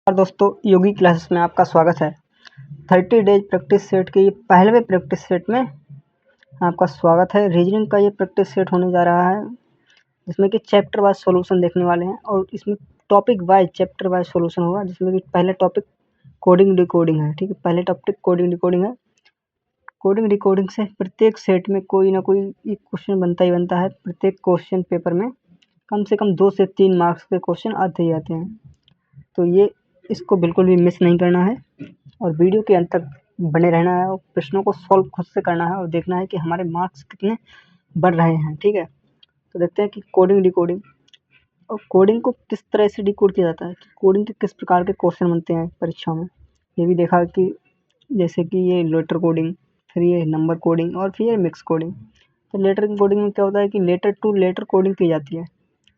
और दोस्तों, योगी क्लासेस में आपका स्वागत है। 30 डेज प्रैक्टिस सेट के ये पहलवे प्रैक्टिस सेट में आपका स्वागत है। रीजनिंग का ये प्रैक्टिस सेट होने जा रहा है, जिसमें कि चैप्टर वाइज सॉल्यूशन देखने वाले हैं और इसमें topic wise chapter wise solution होगा, जिसमें कि पहला टॉपिक कोडिंग डिकोडिंग है। ठीक है, पहले टॉपिक कोडिंग डिकोडिंग है। कोडिंग डिकोडिंग से प्रत्येक सेट में कोई ना कोई एक क्वेश्चन बनता ही बनता है। प्रत्येक क्वेश्चन पेपर में कम से कम 2 से 3 मार्क्स के क्वेश्चन आते ही आते हैं, तो ये इसको बिल्कुल भी मिस नहीं करना है और वीडियो के अंत तक बने रहना है और प्रश्नों को सॉल्व खुद से करना है और देखना है कि हमारे मार्क्स कितने बढ़ रहे हैं। ठीक है, तो देखते हैं कि कोडिंग डिकोडिंग और कोडिंग को किस तरह से डिकोड किया जाता है, कोडिंग के किस प्रकार के क्वेश्चन बनते हैं परीक्षा में। ये भी देखा कि जैसे कि ये लेटर कोडिंग, फिर ये नंबर कोडिंग और फिर ये मिक्स कोडिंग। तो लेटर कोडिंग में क्या होता है कि लेटर टू लेटर कोडिंग की जाती है,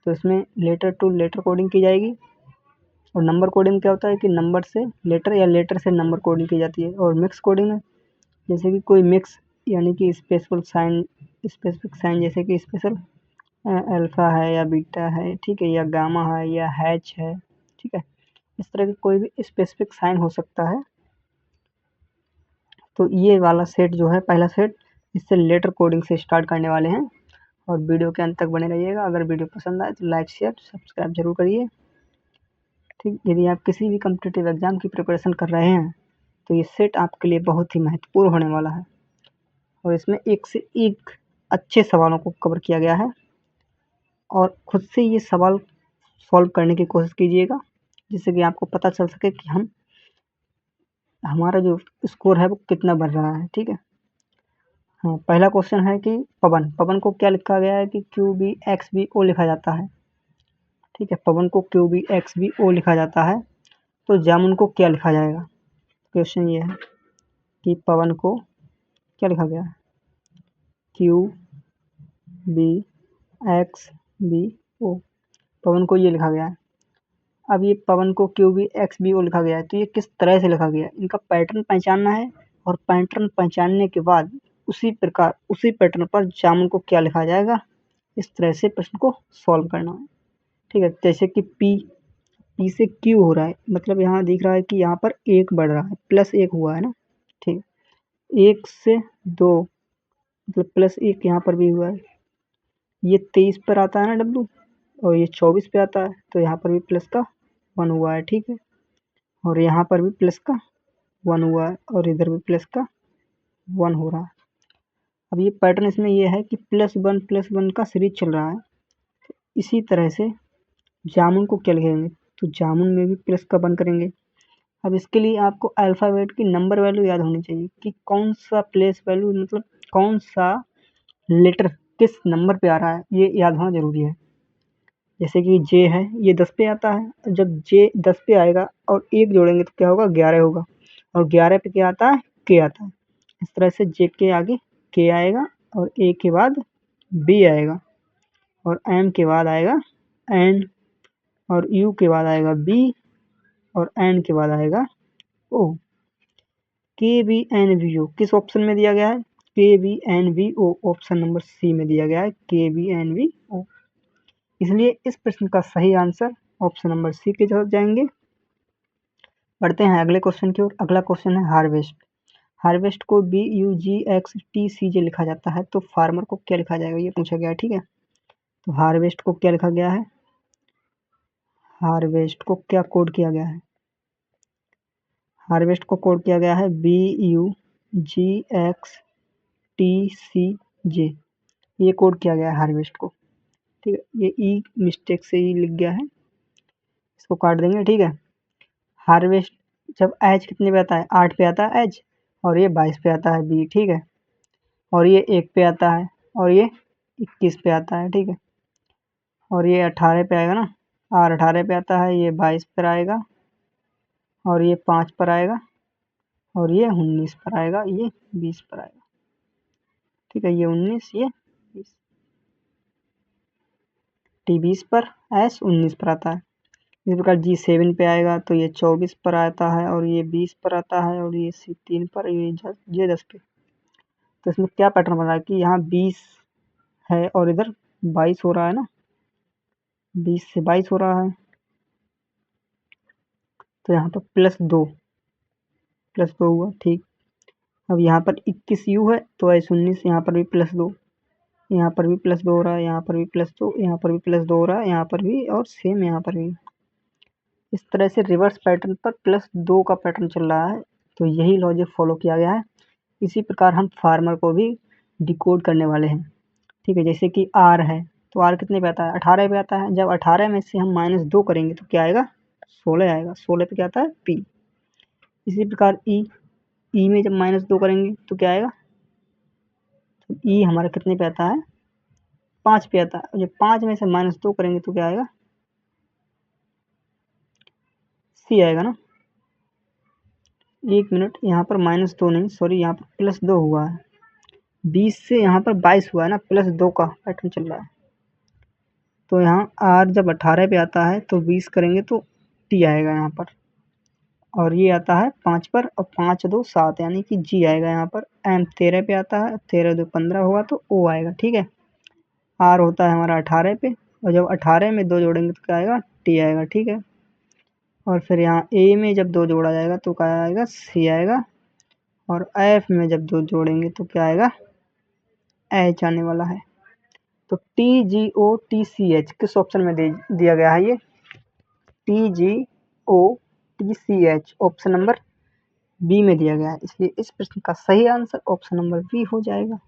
तो इसमें लेटर टू लेटर कोडिंग की जाएगी। और नंबर कोडिंग क्या होता है कि नंबर से लेटर या लेटर से नंबर कोडिंग की जाती है। और मिक्स कोडिंग में जैसे कि कोई मिक्स यानी कि स्पेसिफिक साइन जैसे कि स्पेशल अल्फ़ा है या बीटा है, ठीक है, या गामा है या हैच है, ठीक है, इस तरह की कोई भी स्पेसिफिक साइन हो सकता है। तो ये वाला सेट जो है पहला सेट, इससे लेटर कोडिंग से स्टार्ट करने वाले हैं और वीडियो के अंत तक बने रहिएगा। अगर वीडियो पसंद आए तो लाइक शेयर सब्सक्राइब जरूर करिए। ठीक, यदि आप किसी भी कॉम्पिटिटिव एग्ज़ाम की प्रिपरेशन कर रहे हैं तो ये सेट आपके लिए बहुत ही महत्वपूर्ण होने वाला है और इसमें एक से एक अच्छे सवालों को कवर किया गया है और खुद से ये सवाल सॉल्व करने की कोशिश कीजिएगा, जिससे कि आपको पता चल सके कि हमारा जो स्कोर है वो कितना बढ़ रहा है। ठीक है, हाँ, पहला क्वेश्चन है कि पवन को क्या लिखा गया है कि Q B X B O लिखा जाता है। ठीक है, पवन को Q B X B O लिखा जाता है, तो जामुन को क्या लिखा जाएगा। क्वेश्चन ये है कि पवन को क्या लिखा गया है, Q B X B O, पवन को ये लिखा गया है। अब ये पवन को Q B X B O लिखा गया है, तो ये किस तरह से लिखा गया है, इनका पैटर्न पहचानना है और पैटर्न पहचानने के बाद उसी पैटर्न पर जामुन को क्या लिखा जाएगा, इस तरह से प्रश्न को सॉल्व करना है। ठीक है, जैसे कि पी से क्यू हो रहा है, मतलब यहाँ दिख रहा है कि यहाँ पर 1 बढ़ रहा है, +1 हुआ है ना। ठीक है, 1 से 2 मतलब +1 यहाँ पर भी हुआ है। ये 23 पर आता है ना डब्लू, और ये 24 पे आता है, तो यहाँ पर भी प्लस का 1 हुआ है। ठीक है, और यहाँ पर भी प्लस का 1 हुआ है और इधर भी प्लस का 1 हो रहा है। अब ये पैटर्न इसमें ये है कि +1 का सीरीज चल रहा है। इसी तरह से जामुन को क्या लिखेंगे, तो जामुन में भी प्लस का 1 करेंगे। अब इसके लिए आपको अल्फ़ाबेट की नंबर वैल्यू याद होनी चाहिए कि कौन सा प्लेस वैल्यू मतलब कौन सा लेटर किस नंबर पे आ रहा है, ये याद होना ज़रूरी है। जैसे कि जे है, ये 10 पे आता है, जब जे 10 पे आएगा और 1 जोड़ेंगे तो क्या होगा, 11 होगा, और 11 पे क्या आता है, के आता है। इस तरह से जे के आगे के आएगा और ए के बाद बी आएगा और एम के बाद आएगा एन और यू के बाद आएगा बी और एन के बाद आएगा ओ। के बी एन वी ओ किस ऑप्शन में दिया गया है, K B N V O option number C में दिया गया है, के बी एन वी ओ। इसलिए इस प्रश्न का सही आंसर ऑप्शन नंबर सी के तरफ जाएंगे। बढ़ते हैं अगले क्वेश्चन की ओर। अगला क्वेश्चन है हार्वेस्ट। हार्वेस्ट को BUGXTCJ लिखा जाता है, तो फार्मर को क्या लिखा जाएगा, ये पूछा गया है। ठीक है, तो हार्वेस्ट को क्या लिखा गया है, हार्वेस्ट को क्या कोड किया गया है, हार्वेस्ट को कोड किया गया है BUGXTCJ, ये कोड किया गया है हार्वेस्ट को। ठीक है, ये ई मिस्टेक से ही लिख गया है, इसको काट देंगे। ठीक है, हार्वेस्ट जब एज कितने पे आता है, 8 पे आता है एज, और ये 22 पे आता है बी। ठीक है, और ये 1 पे आता है और ये 21 पे आता है। ठीक है, और ये 18 पे आएगा ना, आर 18 पे आता है, ये 22 पर आएगा और ये 5 पर आएगा और ये 19 पर आएगा, ये 20 पर आएगा। ठीक है, ये 19, ये 20, टी 20 पर, एस 19 पर आता है। इसी प्रकार जी 7 पे आएगा तो ये 24 पर आता है और ये 20 पर आता है और ये सी 3 पर, ये 10 पे। तो इसमें क्या पैटर्न बन रहा है कि यहाँ 20 है और इधर 22 हो रहा है ना, 20 से 22 हो रहा है, तो यहाँ पर +2 हुआ, ठीक। अब यहाँ पर 21U है तो S19, यहाँ पर भी +2, यहाँ पर भी +2 हो रहा है, यहाँ पर भी +2, यहाँ पर भी +2 हो रहा है, यहाँ पर भी, और सेम यहाँ पर भी। इस तरह से रिवर्स पैटर्न पर +2 का पैटर्न चल रहा है, तो यही लॉजिक फॉलो किया गया है। इसी प्रकार हम फार्मर को भी डिकोड करने वाले हैं, ठीक है। जैसे कि R है, तो R कितने पे आता है, 18 पे आता है। जब 18 में से हम -2 करेंगे तो क्या आएगा, 16 आएगा। 16 पे क्या आता है, P। इसी प्रकार E में जब -2 करेंगे तो क्या आएगा, तो E हमारा कितने पे आता है, 5 पे आता है। जब 5 में से -2 करेंगे तो क्या आएगा, C आएगा ना। 1 मिनट, यहाँ पर -2 नहीं, सॉरी, यहाँ पर +2 हुआ है। 20 से यहाँ पर 22 हुआ है ना, +2 का पैटर्न चल रहा है। तो यहाँ R जब 18 पे आता है तो 20 करेंगे तो T आएगा यहाँ पर, और ये आता है 5 पर, और 5 2 7, यानी कि G आएगा यहाँ पर। M 13 पे आता है, 13 2 15 होगा तो O आएगा, ठीक है। R होता है हमारा 18 पे, और जब 18 में 2 जोड़ेंगे तो क्या आएगा, T आएगा, ठीक है। और फिर यहाँ A में जब 2 जोड़ा जाएगा तो क्या आएगा, C आएगा, और F में जब 2 जोड़ेंगे तो क्या आएगा, H आने वाला है। तो TGOTCH किस ऑप्शन में दिया गया है, ये TGOTCH ऑप्शन नंबर बी में दिया गया है, इसलिए इस प्रश्न का सही आंसर ऑप्शन नंबर बी हो जाएगा।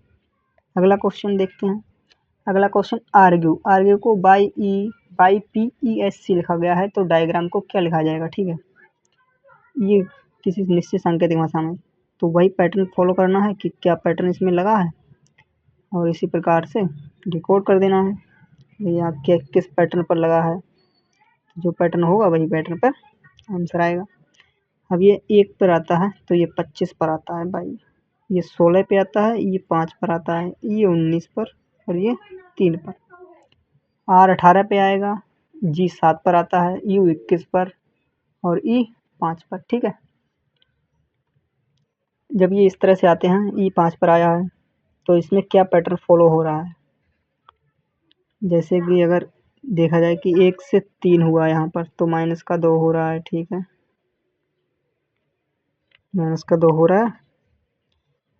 अगला क्वेश्चन देखते हैं। अगला क्वेश्चन आर्ग्यू को बाई PESC लिखा गया है, तो डायग्राम को क्या लिखा जाएगा, ठीक है। ये किसी निश्चित सांकेतिक भाषा में, तो वही पैटर्न फॉलो करना है कि क्या पैटर्न इसमें लगा है, और इसी प्रकार से डिकोड कर देना है या किस पैटर्न पर लगा है। जो पैटर्न होगा वही पैटर्न पर आंसर आएगा। अब ये 1 पर आता है तो ये 25 पर आता है भाई, ये 16 पे आता है, ये 5 पर आता है, ये 19 पर, और ये 3 पर। R 18 पे आएगा, G 7 पर आता है, U 21 पर, और E 5 पर, ठीक है। जब ये इस तरह से आते हैं, E 5 पर आया है, तो इसमें क्या पैटर्न फॉलो हो रहा है। जैसे कि अगर देखा जाए कि 1 से 3 हुआ यहाँ पर, तो -2 हो रहा है, ठीक है, -2 हो रहा है।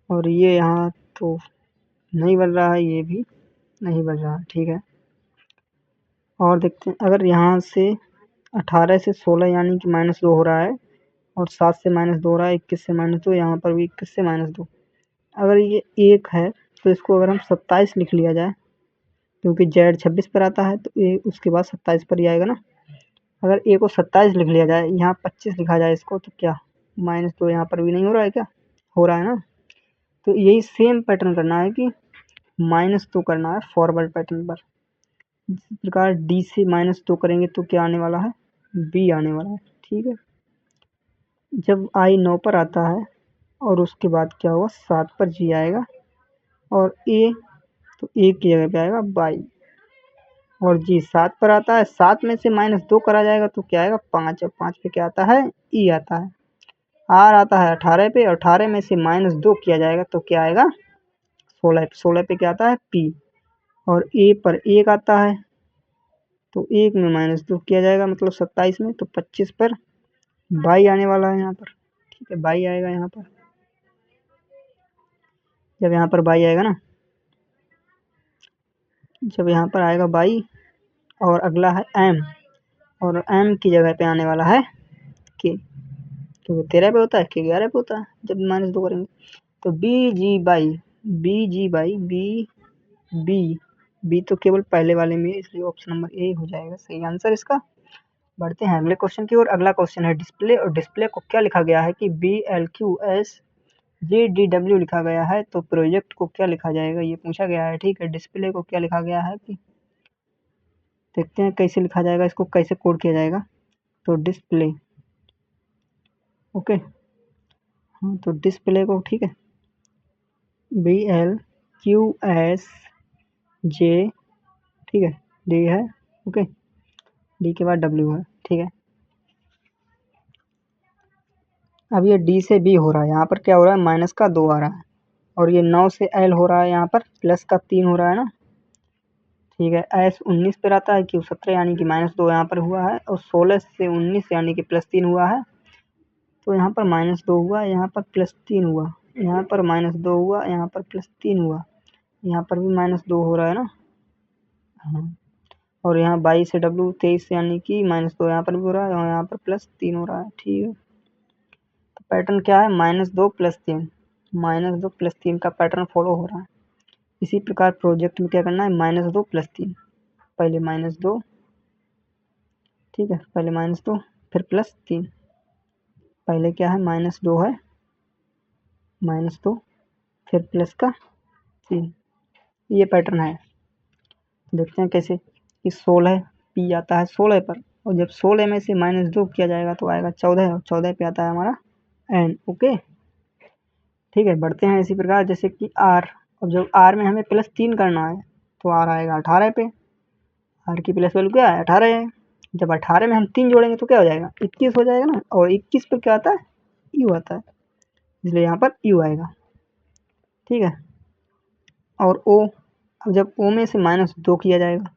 और ये यहाँ तो नहीं बन रहा है, ये भी नहीं बन रहा है, ठीक है। और देखते हैं, अगर यहाँ से 18 से 16 यानी कि -2 हो रहा है, और 7 से -2 हो रहा है, 21 से -2, यहाँ पर भी 21 से -2। अगर ये 1 है तो इसको अगर हम 27 लिख लिया जाए, क्योंकि Z 26 पर आता है तो ए उसके बाद 27 पर ही आएगा ना। अगर ए को 27 लिख लिया जाए, यहाँ 25 लिखा जाए इसको, तो क्या -2 यहाँ पर भी नहीं हो रहा है, क्या हो रहा है ना। तो यही सेम पैटर्न करना है कि -2 करना है फॉरवर्ड पैटर्न पर। इस प्रकार D से -2 करेंगे तो क्या आने वाला है, B आने वाला है, ठीक है। जब I 9 पर आता है, और उसके बाद क्या होगा, 7 पर G आएगा, और A तो A की जगह पे आएगा 22, और G 7 पर आता है, 7 में से -2 करा जाएगा तो क्या आएगा, 5, और 5 पे क्या आता है, E आता है। R आता है 18 पे, और 18 में से -2 किया जाएगा तो क्या आएगा, 16, 16 पे क्या आता है, P, और A पर 1 आता है, तो 1 में -2 किया जाएगा, मतलब 27 में, तो 25 पर 22 आने वाला है यहाँ पर, ठीक है, 22 आएगा यहाँ पर। जब यहाँ पर 22 आएगा ना, जब यहाँ पर आएगा 22, और अगला है M, और M की जगह पे आने वाला है K, क्योंकि 13 पे होता है, K 11 पे होता है जब -2 करेंगे। तो B तो केवल पहले वाले में, इसलिए ऑप्शन नंबर ए हो जाएगा सही आंसर इसका। बढ़ते हैं अगले क्वेश्चन की ओर। अगला क्वेश्चन है डिस्प्ले, और डिस्प्ले को क्या लिखा गया है कि BLQSJDW लिखा गया है, तो प्रोजेक्ट को क्या लिखा जाएगा, ये पूछा गया है, ठीक है। डिस्प्ले को क्या लिखा गया है कि देखते हैं कैसे लिखा जाएगा, इसको कैसे कोड किया जाएगा। तो डिस्प्ले, ओके, हाँ, तो डिस्प्ले को, ठीक है, BLQSJ, ठीक है, D है, ओके, D के बाद W है, ठीक है। अब ये D से B हो रहा है, यहाँ पर क्या हो रहा है, -2 आ रहा है, और ये 9 से L हो रहा है, यहाँ पर +3 हो रहा है ना, ठीक है। एस 19 पर आता है, क्यू 17 यानी कि -2 यहाँ पर हुआ है, और 16 से 19 यानी कि +3 हुआ है, तो यहाँ पर -2 हुआ, यहाँ पर +3 हुआ, यहाँ पर -2 हुआ, यहाँ पर +3 हुआ, यहाँ पर भी -2 हो रहा है ना। हाँ, और यहाँ 22 से W 23 यानी कि -2 यहाँ पर भी हो रहा है, और यहाँ पर +3 हो रहा है। ठीक है, तो पैटर्न क्या है, -2 +3, -2 +3 का पैटर्न फॉलो हो रहा है। इसी प्रकार प्रोजेक्ट में क्या करना है, -2 +3, पहले -2, ठीक है, पहले -2 फिर +3, पहले क्या है -2 है, -2 फिर प्लस का 3, ये पैटर्न है। देखते हैं कैसे कि 16 पी आता है 16 पर, और जब 16 में से -2 किया जाएगा तो आएगा 14, और 14 पे आता है हमारा एन। ओके, ठीक है, बढ़ते हैं इसी प्रकार जैसे कि आर। अब जब आर में हमें +3 करना है तो आर आएगा 18 पे, आर की प्लस वैल्यू क्या है, 18 है। जब 18 में हम 3 जोड़ेंगे तो क्या हो जाएगा, 21 हो जाएगा ना, और 21 पे क्या आता है, यू आता है, इसलिए यहाँ पर यू आएगा। ठीक है, और ओ, अब जब ओ में से -2 किया जाएगा,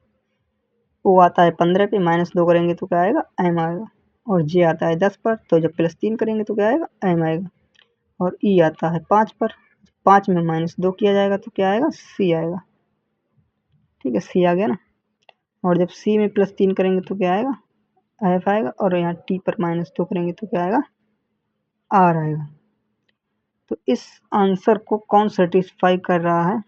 ओ आता है 15 पे, -2 करेंगे तो क्या आएगा, एम आएगा, और जे आता है 10 पर, तो जब +3 करेंगे तो क्या आएगा, एम आएगा, और ई आता है 5 पर, 5 में -2 किया जाएगा तो क्या आएगा, सी आएगा। ठीक है, सी आ गया ना, और जब सी में +3 करेंगे तो क्या आएगा, एफ आएगा, और यहाँ टी पर -2 करेंगे तो क्या आएगा, आर आएगा। तो इस आंसर को कौन सेटिस्फाई कर रहा है,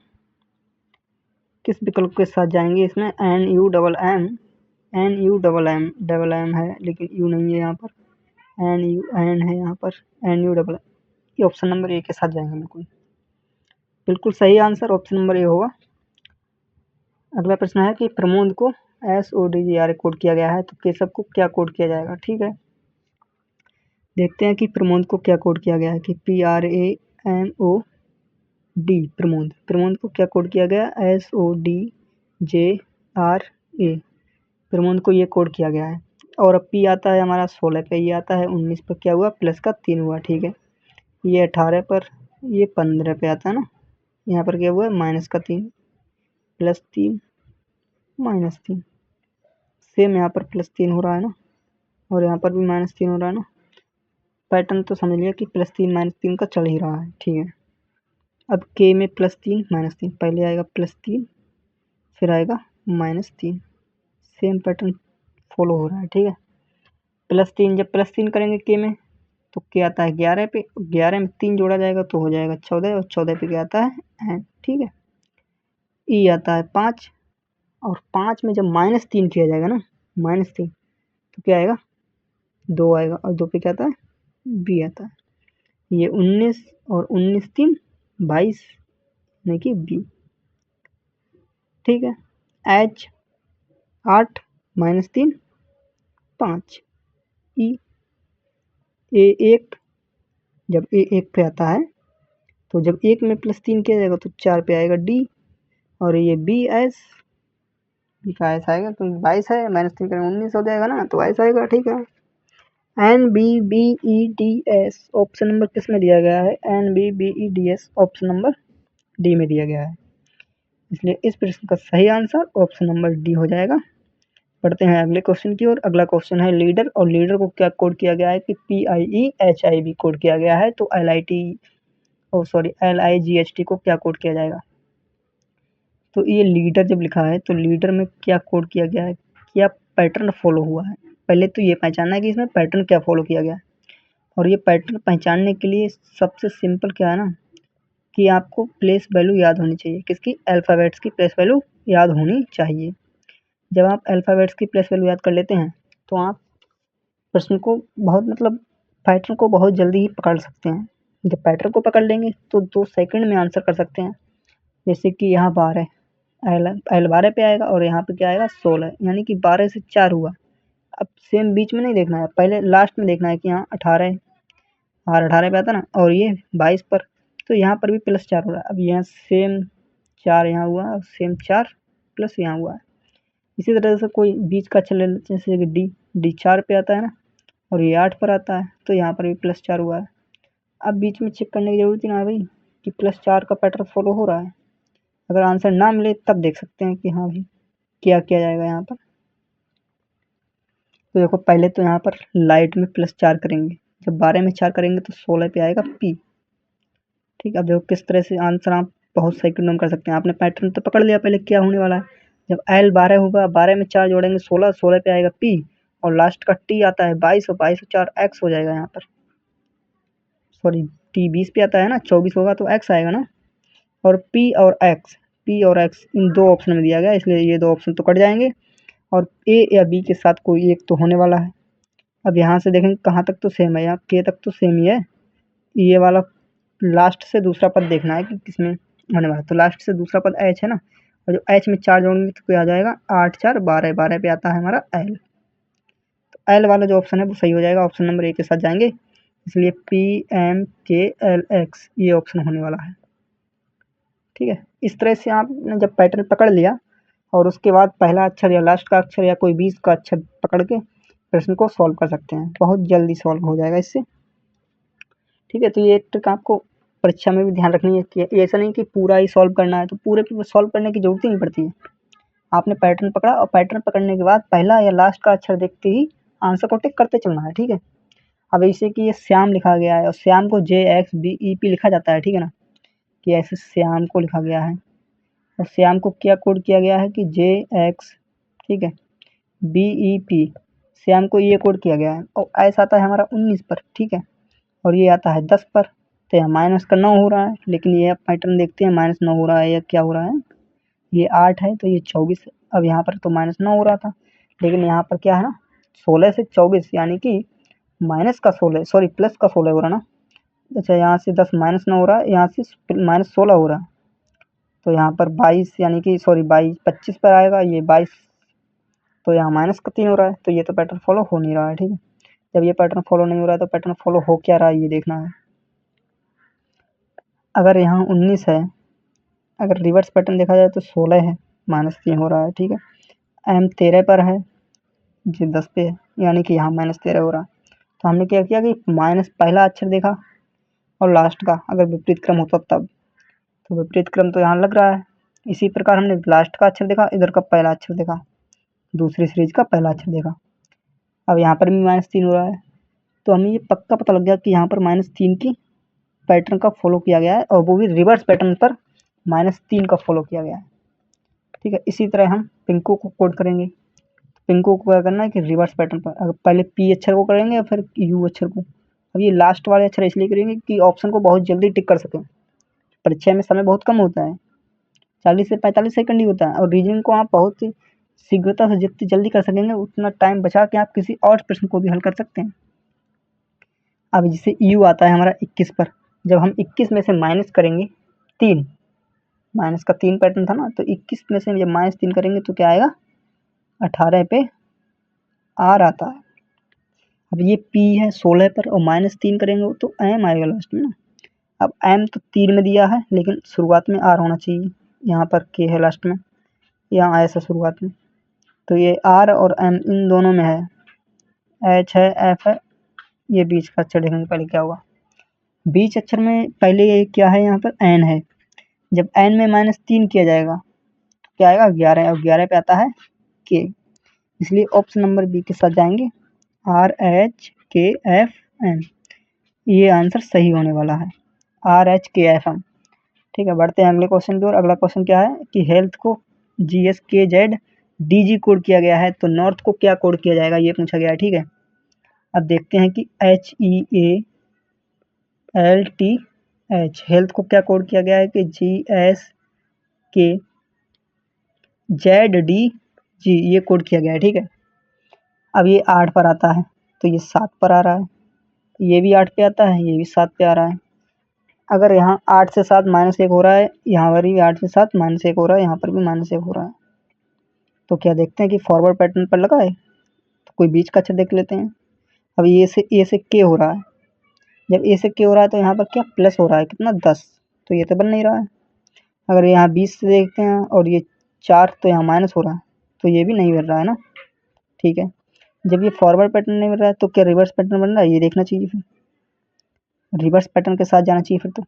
किस विकल्प के साथ जाएंगे इसमें, N U double M, N U double M, double M है लेकिन यू नहीं है यहाँ पर, एन यू एन है यहाँ पर, एन यू डबल, ये ऑप्शन नंबर ए के साथ जाएंगे। बिल्कुल बिल्कुल सही आंसर ऑप्शन नंबर ए होगा। अगला प्रश्न है कि प्रमोद को SODGR कोड किया गया है, तो केशव को क्या कोड किया जाएगा। ठीक है, देखते हैं कि प्रमोद को क्या कोड किया गया है कि PRAMOD, प्रमोद, प्रमोद को क्या कोड किया गया, SODJRA, प्रमोद को ये कोड किया गया है। और अब P आता है हमारा 16 पे, ये आता है 19 पर, क्या हुआ, प्लस का 3 हुआ। ठीक है, ये 18 पर, ये 15 पे आता है ना, यहाँ पर क्या हुआ, -3 +3 -3, सेम यहाँ पर +3 हो रहा है ना, और यहाँ पर भी -3 हो रहा है ना। पैटर्न तो समझ लिया कि +3 -3 का चल ही रहा है। ठीक है, अब के में +3 -3, पहले आएगा +3 फिर आएगा -3, सेम पैटर्न फॉलो हो रहा है। ठीक है, +3, जब +3 करेंगे के में तो क्या आता है 11 पे, 11 में 3 जोड़ा जाएगा तो हो जाएगा 14, और 14 पे क्या आता है, ठीक है, ई आता है 5, और 5 में जब -3 किया जाएगा ना, -3, तो क्या आएगा, 2 आएगा, और 2 पे क्या आता है, बी आता है। ये 19 और 19 3 22 यानी कि बी। ठीक है, एच 8 -3 5, ई ए 1, जब ए 1 पे आता है तो जब 1 में +3 किया जाएगा तो 4 पे आएगा डी, और ये बी एस, बी का एस आएगा तो 22 है, -3 करेंगे 19 हो जाएगा ना, तो ऐसा आएगा। ठीक है, NBBEDS ऑप्शन नंबर किस में दिया गया है, NBBEDS ऑप्शन नंबर डी में दिया गया है, इसलिए इस प्रश्न का सही आंसर ऑप्शन नंबर डी हो जाएगा। पढ़ते हैं अगले क्वेश्चन की ओर। अगला क्वेश्चन है लीडर, और लीडर को क्या कोड किया गया है कि PIEHIB कोड किया गया है, तो LIGHT को क्या कोड किया जाएगा। तो ये लीडर जब लिखा है तो लीडर में क्या कोड किया गया है, क्या पैटर्न फॉलो हुआ है, पहले तो ये पहचानना है कि इसमें पैटर्न क्या फॉलो किया गया है। और ये पैटर्न पहचानने के लिए सबसे सिंपल क्या है ना, कि आपको प्लेस वैल्यू याद होनी चाहिए, किसकी, अल्फ़ाबेट्स की प्लेस वैल्यू याद होनी चाहिए। जब आप अल्फ़ाबेट्स की प्लेस वैल्यू याद कर लेते हैं तो आप प्रश्न को बहुत, मतलब पैटर्न को बहुत जल्दी ही पकड़ सकते हैं। जब पैटर्न को पकड़ लेंगे तो 2 सेकंड में आंसर कर सकते हैं। जैसे कि यहाँ 12, एल 12 पे आएगा, और यहाँ पे क्या आएगा 16, यानी कि 12 से 4 हुआ। अब सेम बीच में नहीं देखना है, पहले लास्ट में देखना है कि यहाँ 18 है, और 18 पे आता ना, और ये 22 पर, तो यहाँ पर भी +4 हो रहा है। अब यहाँ सेम 4 यहाँ हुआ, और सेम 4 प्लस यहाँ हुआ है। इसी तरह से कोई बीच का चले, जैसे कि डी 4 पे आता है ना, और ये 8 पर आता है, तो यहाँ पर भी +4 हुआ है। अब बीच में चेक करने की ज़रूरत ही ना है भाई कि +4 का पैटर्न फॉलो हो रहा है। अगर आंसर ना मिले तब देख सकते हैं कि हाँ भाई क्या किया जाएगा यहाँ पर। तो देखो पहले तो यहाँ पर लाइट में +4 करेंगे, जब 12 में 4 करेंगे तो 16 पे आएगा P। ठीक है, अब देखो किस तरह से आंसर आप बहुत सेकंड में कर सकते हैं। आपने पैटर्न तो पकड़ लिया पहले क्या होने वाला है। जब L 12 होगा, 12 में 4 जोड़ेंगे 16, 16 पे आएगा P और लास्ट का T आता है 22 और 22 और 4 X हो जाएगा यहाँ पर। सॉरी T 20 पे आता है ना, 24 होगा तो X आएगा ना। और P और X इन दो ऑप्शन में दिया गया, इसलिए ये दो ऑप्शन तो कट जाएंगे और A या B के साथ कोई एक तो होने वाला है। अब यहाँ से देखेंगे कहाँ तक तो सेम है, यहाँ K तक तो सेम ही है। ये वाला लास्ट से दूसरा पद देखना है कि किसमें होने वाला है। तो लास्ट से दूसरा पद H है ना, और जो H में 4 जोड़ेंगे तो क्या आ जाएगा 8 4 12, 12 पे आता है हमारा L। तो L वाला जो ऑप्शन है वो सही हो जाएगा, ऑप्शन नंबर 1 के साथ जाएंगे, इसलिए PMKLX ये ऑप्शन होने वाला है। ठीक है, इस तरह से आपने जब पैटर्न पकड़ लिया और उसके बाद पहला अक्षर या लास्ट का अक्षर या कोई बीच का अक्षर पकड़ के प्रश्न को सॉल्व कर सकते हैं, बहुत जल्दी सॉल्व हो जाएगा इससे। ठीक है, तो ये ट्रिक आपको परीक्षा में भी ध्यान रखनी है कि ऐसा नहीं कि पूरा ही सॉल्व करना है, तो पूरे पे सॉल्व करने की जरूरत ही नहीं पड़ती है। आपने पैटर्न पकड़ा और पैटर्न पकड़ने के बाद पहला या लास्ट का अक्षर देखते ही आंसर को टिक करते चलना है। ठीक है, अब ऐसे कि ये श्याम लिखा गया है और श्याम को JXBEP लिखा जाता है, ठीक है ना, कि ऐसे श्याम को लिखा गया है और श्याम को क्या कोड किया गया है कि JX, ठीक है, BEP, श्याम को ये कोड किया गया है और ऐसा आता है हमारा 19 पर। ठीक है, और ये आता है 10 पर, तो यहाँ माइनस का 9 हो रहा है, लेकिन ये पैटर्न देखते हैं -9 हो रहा है या क्या हो रहा है, ये 8 है तो ये 24। अब यहाँ पर तो -9 हो रहा था, लेकिन यहाँ पर क्या है ना 16 से 24 यानी कि माइनस का 16 सॉरी प्लस का 16 हो रहा ना। अच्छा, यहाँ से 10 -9 हो रहा है, यहाँ से -16 हो रहा है, तो यहाँ पर 22 यानी कि सॉरी 22 25 पर आएगा, ये 22, तो यहाँ माइनस का 3 हो रहा है, तो ये तो पैटर्न फॉलो हो नहीं रहा है। ठीक है, जब ये पैटर्न फॉलो नहीं हो रहा है तो पैटर्न फॉलो हो क्या रहा है ये देखना है। अगर यहाँ 19 है, अगर रिवर्स पैटर्न देखा जाए तो 16 है, -3 हो रहा है। ठीक है, M 13 पर है, जी 10 पे है, यानी कि यहाँ -13 हो रहा है। तो हमने क्या किया कि माइनस पहला अक्षर देखा और लास्ट का अगर विपरीत क्रम होता तब, तो विपरीत क्रम तो यहाँ लग रहा है। इसी प्रकार हमने लास्ट का अक्षर देखा, इधर का पहला अक्षर देखा, दूसरी सीरीज का पहला अक्षर देखा। अब यहाँ पर भी -3 हो रहा है, तो हमें ये पक्का पता लग गया कि यहाँ पर -3 की पैटर्न का फॉलो किया गया है और वो भी रिवर्स पैटर्न पर -3 का फॉलो किया गया है। ठीक है, इसी तरह हम पिंको को कोड करेंगे। पिंको को क्या करना है कि रिवर्स पैटर्न पर अगर पहले P अक्षर को करेंगे या फिर U अक्षर को। अब ये लास्ट वाले अक्षर इसलिए करेंगे कि ऑप्शन को बहुत जल्दी टिक कर सकें। परीक्षा में समय बहुत कम होता है, 40 से 45 सेकंड ही होता है, और रीजनिंग को आप बहुत ही शीघ्रता से जितनी जल्दी कर सकेंगे उतना टाइम बचा के आप किसी और प्रश्न को भी हल कर सकते हैं। अब जैसे U आता है हमारा 21 पर, जब हम 21 में से माइनस करेंगे 3, माइनस का 3 पैटर्न था ना, तो 21 में से जब -3 करेंगे तो क्या आएगा 18 पे R आता है। अब ये P है 16 पर और -3 करेंगे तो M आएगा लास्ट में ना। अब M तो 3 में दिया है, लेकिन शुरुआत में R होना चाहिए, यहाँ पर K है लास्ट में, यहाँ ऐसा शुरुआत में, तो ये R और M इन दोनों में है, H है F है, ये बीच का अक्षर देखेंगे पहले क्या होगा। बीच अक्षर में पहले ये क्या है, यहाँ पर N है, जब N में -3 किया जाएगा तो क्या आएगा 11, और 11 पे आता है K, इसलिए ऑप्शन नंबर बी के साथ जाएंगे, RHKFM, ये आंसर सही होने वाला है, RHKFM। ठीक है, बढ़ते हैं अगले क्वेश्चन की ओर। अगला क्वेश्चन क्या है कि हेल्थ को GSKZ DG कोड किया गया है, तो नॉर्थ को क्या कोड किया जाएगा ये पूछा गया है। ठीक है, अब देखते हैं कि HEALTH हेल्थ को क्या कोड किया गया है कि GSKZDG ये कोड किया गया है। ठीक है, अब ये 8 पर आता है तो ये 7 पर आ रहा है, ये भी 8 पे आता है, ये भी 7 पे आ रहा है। अगर यहाँ 8 से 7 -1 हो रहा है, यहाँ पर भी 8 से 7 -1 हो रहा है, यहाँ पर भी -1 हो रहा है, तो क्या देखते हैं कि फॉरवर्ड पैटर्न पर लगा है, तो कोई बीच का अक्षर देख लेते हैं। अब ए से के हो रहा है, जब ए से के हो रहा है तो यहाँ पर क्या प्लस हो रहा है कितना 10, तो ये तो बन नहीं रहा है। अगर यहाँ 20 से देखते हैं और ये 4 तो यहाँ माइनस हो रहा है, तो ये भी नहीं बन रहा है ना। ठीक है, जब ये फॉरवर्ड पैटर्न नहीं बन रहा है तो क्या रिवर्स पैटर्न बन रहा है, ये देखना चाहिए, फिर रिवर्स पैटर्न के साथ जाना चाहिए फिर। तो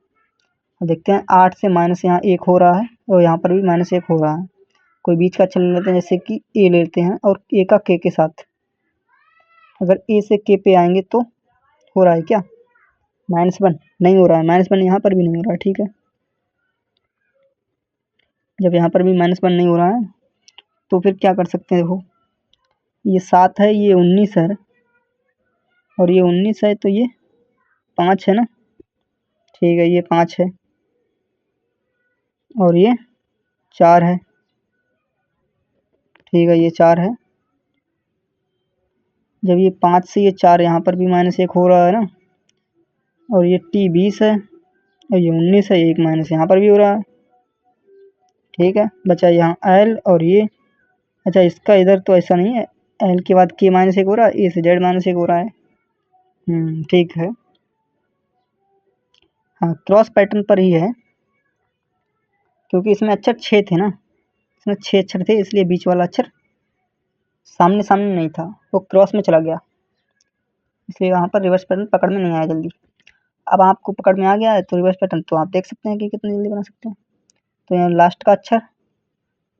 अब देखते हैं 8 से माइनस यहाँ 1 हो रहा है और यहाँ पर भी -1 हो रहा है, कोई बीच का अक्षर ले लेते हैं, जैसे कि ए लेते हैं और ए का के साथ। अगर ए से के पे आएंगे तो हो रहा है क्या, -1 नहीं हो रहा है, -1 यहाँ पर भी नहीं हो रहा है। ठीक है, जब यहाँ पर भी -1 नहीं हो रहा है तो फिर क्या कर सकते हैं, देखो ये 7 है, ये 19 है, और ये 19 है तो ये 5 है ना। ठीक है, ये 5 है और ये 4 है। ठीक है, ये 4 है। जब ये 5 से ये 4, यहाँ पर भी -1 हो रहा है ना, और ये t 20 है और ये 19 है, एक माइनस यहाँ पर भी हो रहा है। ठीक है, बचा यहाँ l और ये। अच्छा, इसका इधर तो ऐसा नहीं है, l के बाद k -1 हो रहा है, a से z -1 हो रहा है। ठीक है, हाँ क्रॉस पैटर्न पर ही है, क्योंकि इसमें अक्षर 6 थे ना, इसमें 6 अक्षर थे, इसलिए बीच वाला अक्षर सामने सामने नहीं था, वो क्रॉस में चला गया, इसलिए वहाँ पर रिवर्स पैटर्न पकड़ में नहीं आया जल्दी। अब आपको पकड़ में आ गया है तो रिवर्स पैटर्न तो आप देख सकते हैं कि कितनी जल्दी बना सकते हैं। तो यहाँ लास्ट का अक्षर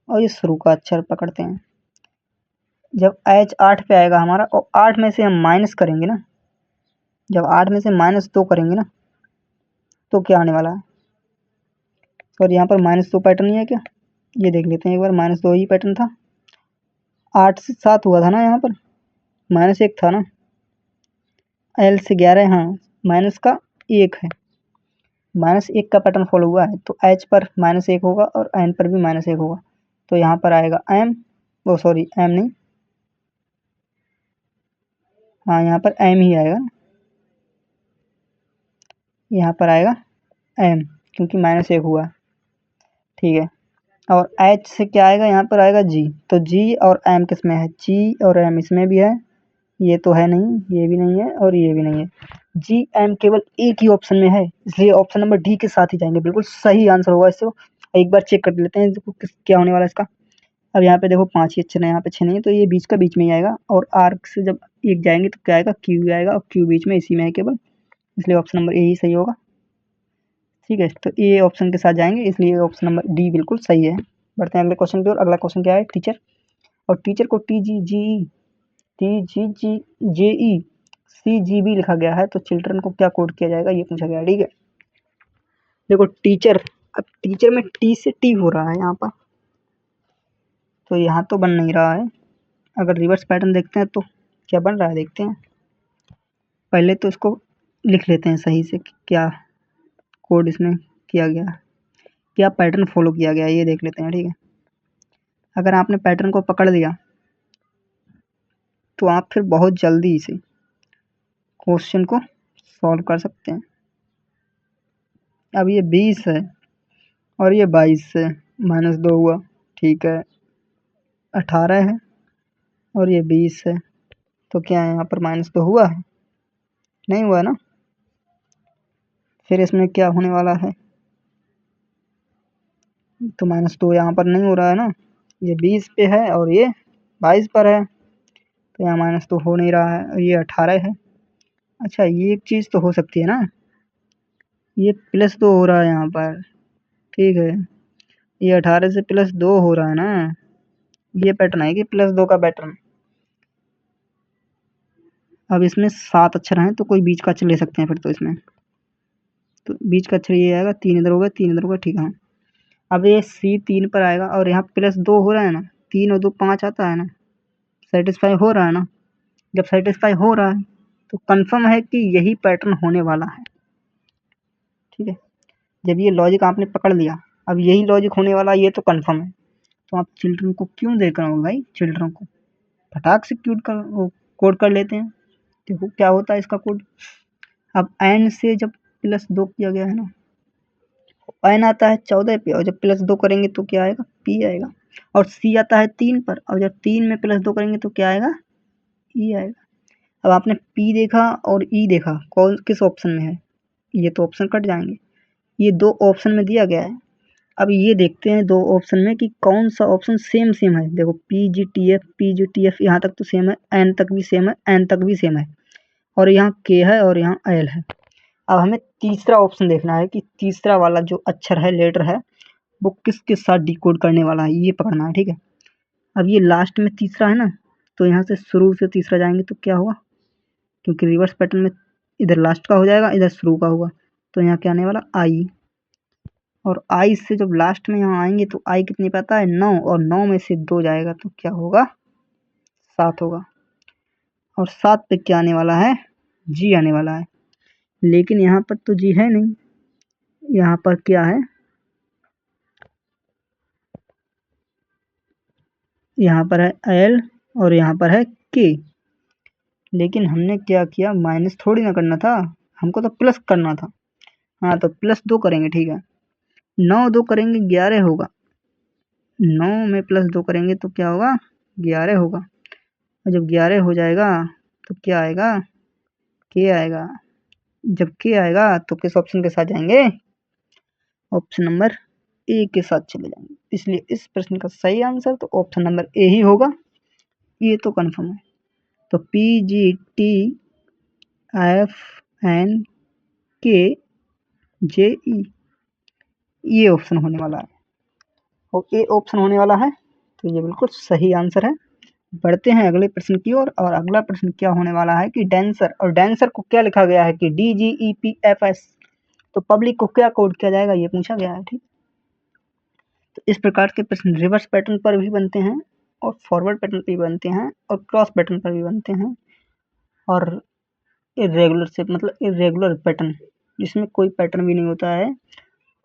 और ये शुरू का अक्षर पकड़ते हैं। जब h 8 पे आएगा हमारा और 8 में से हम माइनस करेंगे ना, जब 8 में से -2 करेंगे ना तो क्या आने वाला है। और यहाँ पर -2 पैटर्न ही है क्या, ये देख लेते हैं एक बार। -2 ही पैटर्न था, 8 से 7 हुआ था ना, यहाँ पर -1 था ना, l से 11, हाँ माइनस का 1 है, -1 का पैटर्न फॉलो हुआ है, तो h पर -1 होगा और n पर भी -1 होगा, तो यहाँ पर आएगा m, ओ सॉरी m नहीं, हाँ यहाँ पर m ही आएगा, यहाँ पर आएगा m, क्योंकि -1 हुआ। ठीक है, और h से क्या आएगा, यहाँ पर आएगा g, तो g और m किस में है, g और m इसमें भी है, ये तो है नहीं, ये भी नहीं है और ये भी नहीं है, g m केवल एक ही ऑप्शन में है, इसलिए ऑप्शन नंबर डी के साथ ही जाएंगे, बिल्कुल सही आंसर होगा। इससे एक बार चेक कर लेते हैं क्या होने वाला है इसका। अब यहाँ पे देखो 5 ही अक्षर है, यहाँ पे 6 नहीं है, तो ये बीच का बीच में ही आएगा, और आर से जब एक जाएंगे तो क्या आएगा, क्यू आएगा, और क्यू बीच में इसी में है केवल, इसलिए ऑप्शन नंबर ए ही सही होगा। ठीक है, तो ए ऑप्शन के साथ जाएंगे, इसलिए ऑप्शन नंबर डी बिल्कुल सही है। बढ़ते हैं अगले क्वेश्चन की ओर। अगला क्वेश्चन क्या है, टीचर, और टीचर को TGGCGB लिखा गया है, तो चिल्ड्रन को क्या कोड किया जाएगा, ये पूछा गया है। ठीक है, देखो टीचर, अब टीचर में टी से टी हो रहा है यहाँ पर, तो यहाँ तो बन नहीं रहा है। अगर रिवर्स पैटर्न देखते हैं तो क्या बन रहा है, देखते हैं। पहले तो इसको लिख लेते हैं सही से कि क्या कोड इसमें किया गया, क्या पैटर्न फॉलो किया गया, ये देख लेते हैं। ठीक है, अगर आपने पैटर्न को पकड़ लिया तो आप फिर बहुत जल्दी से क्वेश्चन को सॉल्व कर सकते हैं। अब ये 20 है और ये 22 है, -2 हुआ। ठीक है, 18 है और ये 20 है, तो क्या है यहाँ पर -2 हुआ है, नहीं हुआ ना। फिर इसमें क्या होने वाला है, तो -2 यहाँ पर नहीं हो रहा है ना, ये 20 पे है और ये 22 पर है, तो यहाँ -2 हो नहीं रहा है, और ये 18 है। अच्छा, ये एक चीज़ तो हो सकती है ना, ये +2 हो रहा है यहाँ पर। ठीक है, ये 18 से +2 हो रहा है ना, ये पैटर्न है कि +2 का पैटर्न। अब इसमें 7 अक्षर हैं, तो कोई बीच का अक्षर ले सकते हैं फिर तो इसमें, तो बीच का अक्षर ये आएगा, 3 इधर होगा, 3 इधर होगा। ठीक है, अब ये C 3 पर आएगा और यहाँ +2 हो रहा है ना, 3 और 2 5 आता है ना, सेटिस्फाई हो रहा है ना। जब सेटिस्फाई हो रहा है तो कंफर्म है कि यही पैटर्न होने वाला है। ठीक है, जब ये लॉजिक आपने पकड़ लिया, अब यही लॉजिक होने वाला, ये तो कंफर्म है, तो आप चिल्ड्रन को क्यों देख रहे हो भाई, चिल्ड्रन को फटाक से कोड कर लेते हैं। देखो क्या होता है इसका कोड। अब एन से जब +2 किया गया है ना, एन आता है 14 पे, और जब +2 करेंगे तो क्या आएगा, पी आएगा, और सी आता है 3 पर, और जब 3 में +2 करेंगे तो क्या आएगा, ई आएगा। अब आपने पी देखा और ई देखा, कौन किस ऑप्शन में है, ये तो ऑप्शन कट जाएंगे, ये 2 ऑप्शन में दिया गया है। अब ये देखते हैं 2 ऑप्शन में कि कौन सा ऑप्शन सेम है। देखो PGTF यहाँ तक तो सेम है, एन तक भी सेम है, एन तक भी सेम है, और यहाँ के है और यहाँ एल है। अब हमें तीसरा ऑप्शन देखना है कि तीसरा वाला जो अक्षर है, लेटर है, वो किसके साथ डिकोड करने वाला है ये पकड़ना है, ठीक है। अब ये लास्ट में तीसरा है ना, तो यहाँ से शुरू से तीसरा जाएंगे तो क्या होगा, क्योंकि रिवर्स पैटर्न में इधर लास्ट का हो जाएगा, इधर शुरू का होगा, तो यहाँ क्या आने वाला आई, और आई से जब लास्ट में यहाँ आएंगे तो आई कितनी पे आता है 9, और 9 में से 2 जाएगा तो क्या होगा 7 होगा, और 7 पे क्या आने वाला है जी आने वाला है, लेकिन यहाँ पर तो जी है नहीं, यहाँ पर क्या है, यहाँ पर है एल और यहाँ पर है के, लेकिन हमने क्या किया माइनस थोड़ी ना करना था, हमको तो प्लस करना था। हाँ तो +2 करेंगे, ठीक है। 9 2 करेंगे 11 होगा, 9 में +2 करेंगे तो क्या होगा 11 होगा, और जब 11 हो जाएगा तो क्या आएगा के आएगा, जब के आएगा तो किस ऑप्शन के साथ जाएंगे, ऑप्शन नंबर ए के साथ चले जाएंगे, इसलिए इस प्रश्न का सही आंसर तो ऑप्शन नंबर ए ही होगा, ये तो कन्फर्म है। तो PGTFNKJE ये ऑप्शन होने वाला है, और ए ऑप्शन होने वाला है, तो ये बिल्कुल सही आंसर है। बढ़ते हैं अगले प्रश्न की ओर, और अगला प्रश्न क्या होने वाला है कि डेंसर, और डेंसर को क्या लिखा गया है कि DGEPFS, तो पब्लिक को क्या कोड किया जाएगा ये पूछा गया है, ठीक। तो इस प्रकार के प्रश्न रिवर्स पैटर्न पर भी बनते हैं, और फॉरवर्ड पैटर्न पर भी बनते हैं, और क्रॉस पैटर्न पर भी बनते हैं, और इरेगुलर से मतलब इरेगुलर पैटर्न जिसमें कोई पैटर्न भी नहीं होता है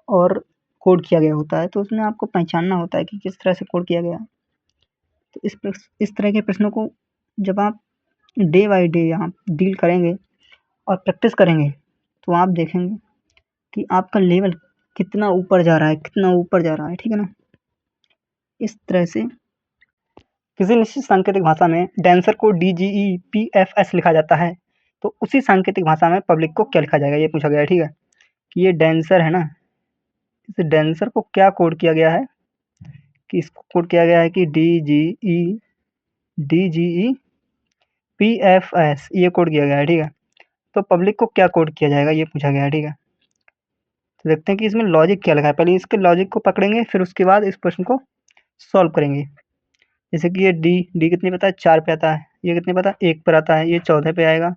और कोड किया गया होता है, तो उसमें आपको पहचानना होता है कि किस तरह से कोड किया गया है। तो इस तरह के प्रश्नों को जब आप डे बाय डे आप डील करेंगे और प्रैक्टिस करेंगे, तो आप देखेंगे कि आपका लेवल कितना ऊपर जा रहा है, कितना ऊपर जा रहा है, ठीक है ना। इस तरह से किसी निश्चित सांकेतिक भाषा में डेंसर को DGEPFS लिखा जाता है, तो उसी सांकेतिक भाषा में पब्लिक को क्या लिखा जाएगा ये पूछा गया है, ठीक है। कि ये डेंसर है ना, इस डेंसर को क्या कोड किया गया है, कि इसको कोड किया गया है कि DGEPFS ये कोड किया गया है, ठीक है। तो पब्लिक को क्या कोड किया जाएगा ये पूछा गया है, ठीक है। तो देखते हैं कि इसमें लॉजिक क्या लगा है, पहले इसके लॉजिक को पकड़ेंगे, फिर उसके बाद इस प्रश्न को सॉल्व करेंगे। जैसे कि ये डी कितने पता है 4 पे आता है, ये कितने पता है 1 पर आता है, ये 14 पे आएगा,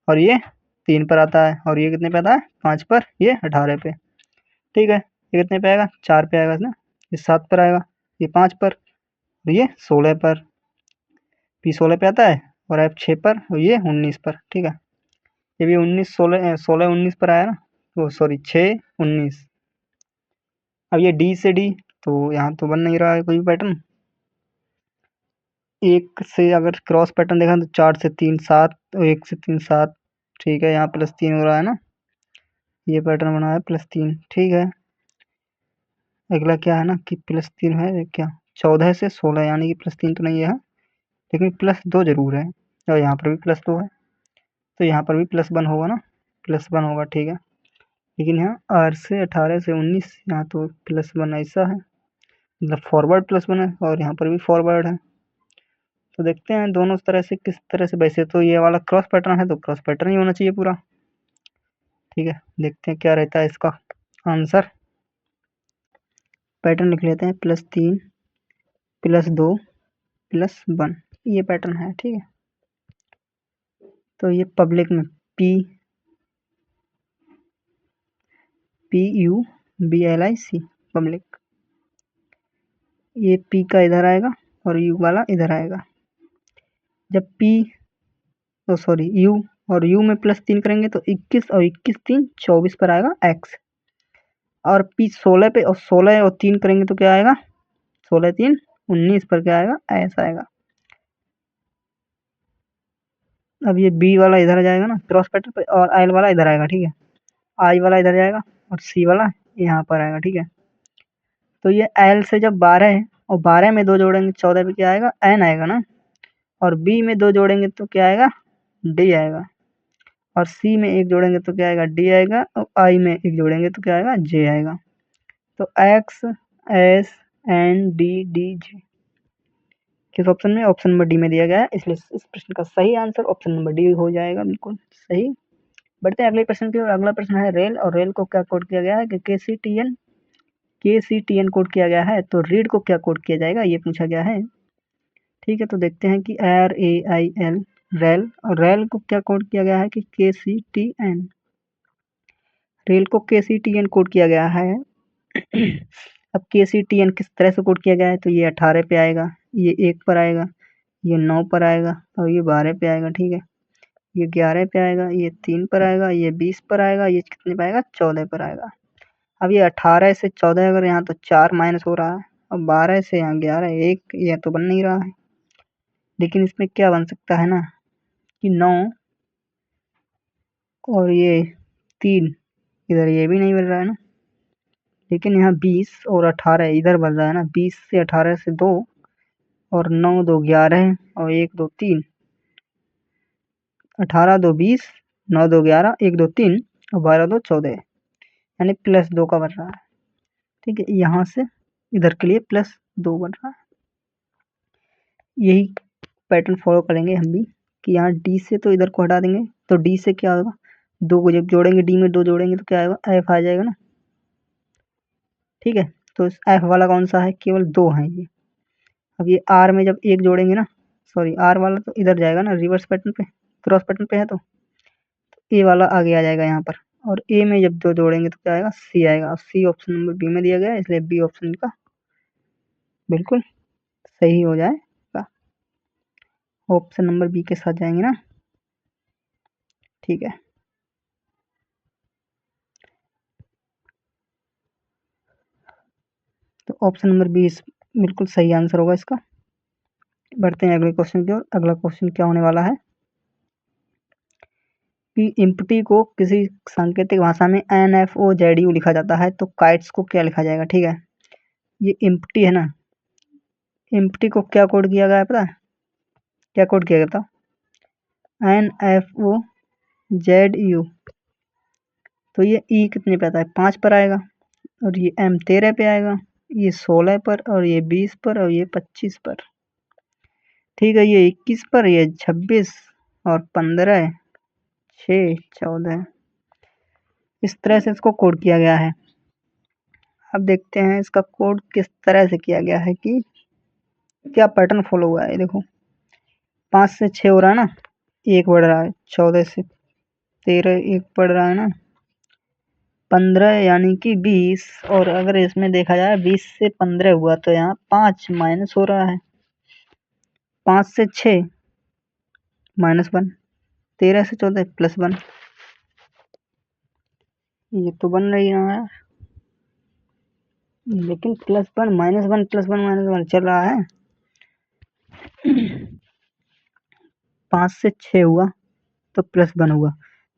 और ये 3 पर आता है, और ये कितने पे आता है 5 पर, ये 18 पे, ठीक है। ये कितने पे आएगा 4 पे आएगा ना, ये 7 पर आएगा, ये 5 पर, और ये 16 पर, P 16 पे आता है, और F 6 पर, और ये 19 पर, ठीक है। ये भी 19 16 16 19 पर आया ना, तो सॉरी 6 19। अब ये डी से डी, तो यहाँ तो बन नहीं रहा है कोई भी पैटर्न, एक से अगर क्रॉस पैटर्न देखा तो 4 से 3 7, 1 से 3 7, ठीक है। यहाँ +3 हो रहा है ना, ये पैटर्न बना है +3, ठीक है। अगला क्या है ना कि +3 है क्या 14 से 16, यानी कि +3 तो नहीं है, लेकिन +2 जरूर है, और यहाँ पर भी +2 है, तो यहाँ पर भी +1 होगा ना, +1 होगा, ठीक है। लेकिन यहाँ R से 18 से 19, यहाँ तो +1 ऐसा है, मतलब फॉरवर्ड +1 है, और यहाँ पर भी फॉरवर्ड है। तो देखते हैं दोनों तरह से किस तरह से, वैसे तो ये वाला क्रॉस पैटर्न है तो क्रॉस पैटर्न ही होना चाहिए पूरा, ठीक है। देखते हैं क्या रहता है इसका आंसर। पैटर्न लिख लेते हैं +3 +2 +1, ये पैटर्न है, ठीक है। तो ये पब्लिक में PUBLIC पब्लिक, ये P का इधर आएगा और U वाला इधर आएगा। जब U और U में +3 करेंगे तो 21 और 21 3 24 पर आएगा X, और P 16 पे और 16 और 3 करेंगे तो क्या आएगा 16 3 19 पर क्या आएगा ऐसा आएगा। अब ये B वाला इधर आ जाएगा ना क्रॉस पैटर्न पे, और I वाला इधर आएगा, ठीक है। I वाला इधर जाएगा और C वाला यहाँ पर आएगा, ठीक है। तो ये L से जब 12 है और 12 में 2 जोड़ेंगे 14 पे क्या आएगा N आएगा ना, और B में 2 जोड़ेंगे तो क्या आएगा D आएगा, और C में 1 जोड़ेंगे तो क्या आएगा D आएगा, और I में 1 जोड़ेंगे तो क्या आएगा J आएगा। तो X S N D D J किस ऑप्शन में, ऑप्शन नंबर डी में दिया गया है, इसलिए इस प्रश्न का सही आंसर ऑप्शन नंबर डी हो जाएगा, बिल्कुल सही। बढ़ते हैं अगले प्रश्न की ओर। अगला प्रश्न है रेल, और रेल को क्या कोड किया गया है कि KCTN KCTN कोड किया गया है, तो रीड को क्या कोड किया जाएगा ये पूछा गया है। ठीक है, तो देखते हैं कि RAIL रेल, और रेल को क्या कोड किया गया है कि KCTN, रेल को KCTN कोड किया गया है। अब KCTN किस तरह से कोड किया गया है, तो ये 18 पे आएगा, ये 1 पर आएगा, ये 9 पर आएगा और ये 12 पे आएगा। ठीक है, ये 11 पे आएगा, ये 3 पर आएगा, ये 20 पर आएगा, ये कितने पे आएगा 14 पर आएगा। अब ये 18 से 14 अगर यहाँ तो 4 माइनस हो रहा है, और 12 से यहाँ 11 1, यह तो बन नहीं रहा है। लेकिन इसमें क्या बन सकता है ना कि 9 और ये 3, इधर ये भी नहीं बन रहा है ना। लेकिन यहाँ 20 और 18 इधर बन रहा है ना, 20 से 18 से 2 और 9 2 11 और 1 2 3, 18 2 20, 9 2 11, 1 2 3 और 12 2 14, यानी +2 का बन रहा है। ठीक है, यहाँ से इधर के लिए +2 बन रहा है। यही पैटर्न फॉलो करेंगे हम भी कि यहाँ D से तो इधर को हटा देंगे, तो D से क्या होगा, 2 को जब जोड़ेंगे D में 2 जोड़ेंगे तो क्या आएगा, F आ जाएगा ना। ठीक है, तो F वाला कौन सा है, केवल 2 है ये। अब ये R में जब 1 जोड़ेंगे ना, सॉरी R वाला तो इधर जाएगा ना, रिवर्स पैटर्न पे, क्रॉस पैटर्न पे है तो A वाला आगे आ जाएगा यहाँ पर, और A में जब 2 जोड़ेंगे तो क्या आएगा, C आएगा। और C ऑप्शन नंबर B में दिया गया है, इसलिए B ऑप्शन का बिल्कुल सही हो जाएगा। ऑप्शन नंबर B के साथ जाएंगे ना। ठीक है, तो ऑप्शन नंबर B बिल्कुल सही आंसर होगा इसका। बढ़ते हैं अगले क्वेश्चन की ओर। अगला क्वेश्चन क्या होने वाला है कि इम्पटी को किसी सांकेतिक भाषा में NFOZU लिखा जाता है, तो काइट्स को क्या लिखा जाएगा। ठीक है, ये इम्पटी है ना, इम्पटी को क्या कोड किया गया है पता है, क्या कोड किया गया था, NFOZU। तो ये E कितने पे आता है, 5 पर आएगा, और ये M 13 पे आएगा, ये 16 पर, और ये 20 पर, और ये 25 पर। ठीक है, ये 21 पर, ये 26 और 15 6 14, इस तरह से इसको कोड किया गया है। अब देखते हैं इसका कोड किस तरह से किया गया है कि क्या पैटर्न फॉलो हुआ है। देखो 5 से 6 हो रहा है ना, 1 बढ़ रहा है, 14 से 13 1 बढ़ रहा है ना, 15 यानी कि 20, और अगर इसमें देखा जाए 20 से 15 हुआ तो यहाँ 5 माइनस हो रहा है, 5 से 6 -1, 13 से 14 +1, ये तो बन रही है, लेकिन +1 -1 +1 -1 चल रहा है। 5 से 6 हुआ तो +1 हुआ,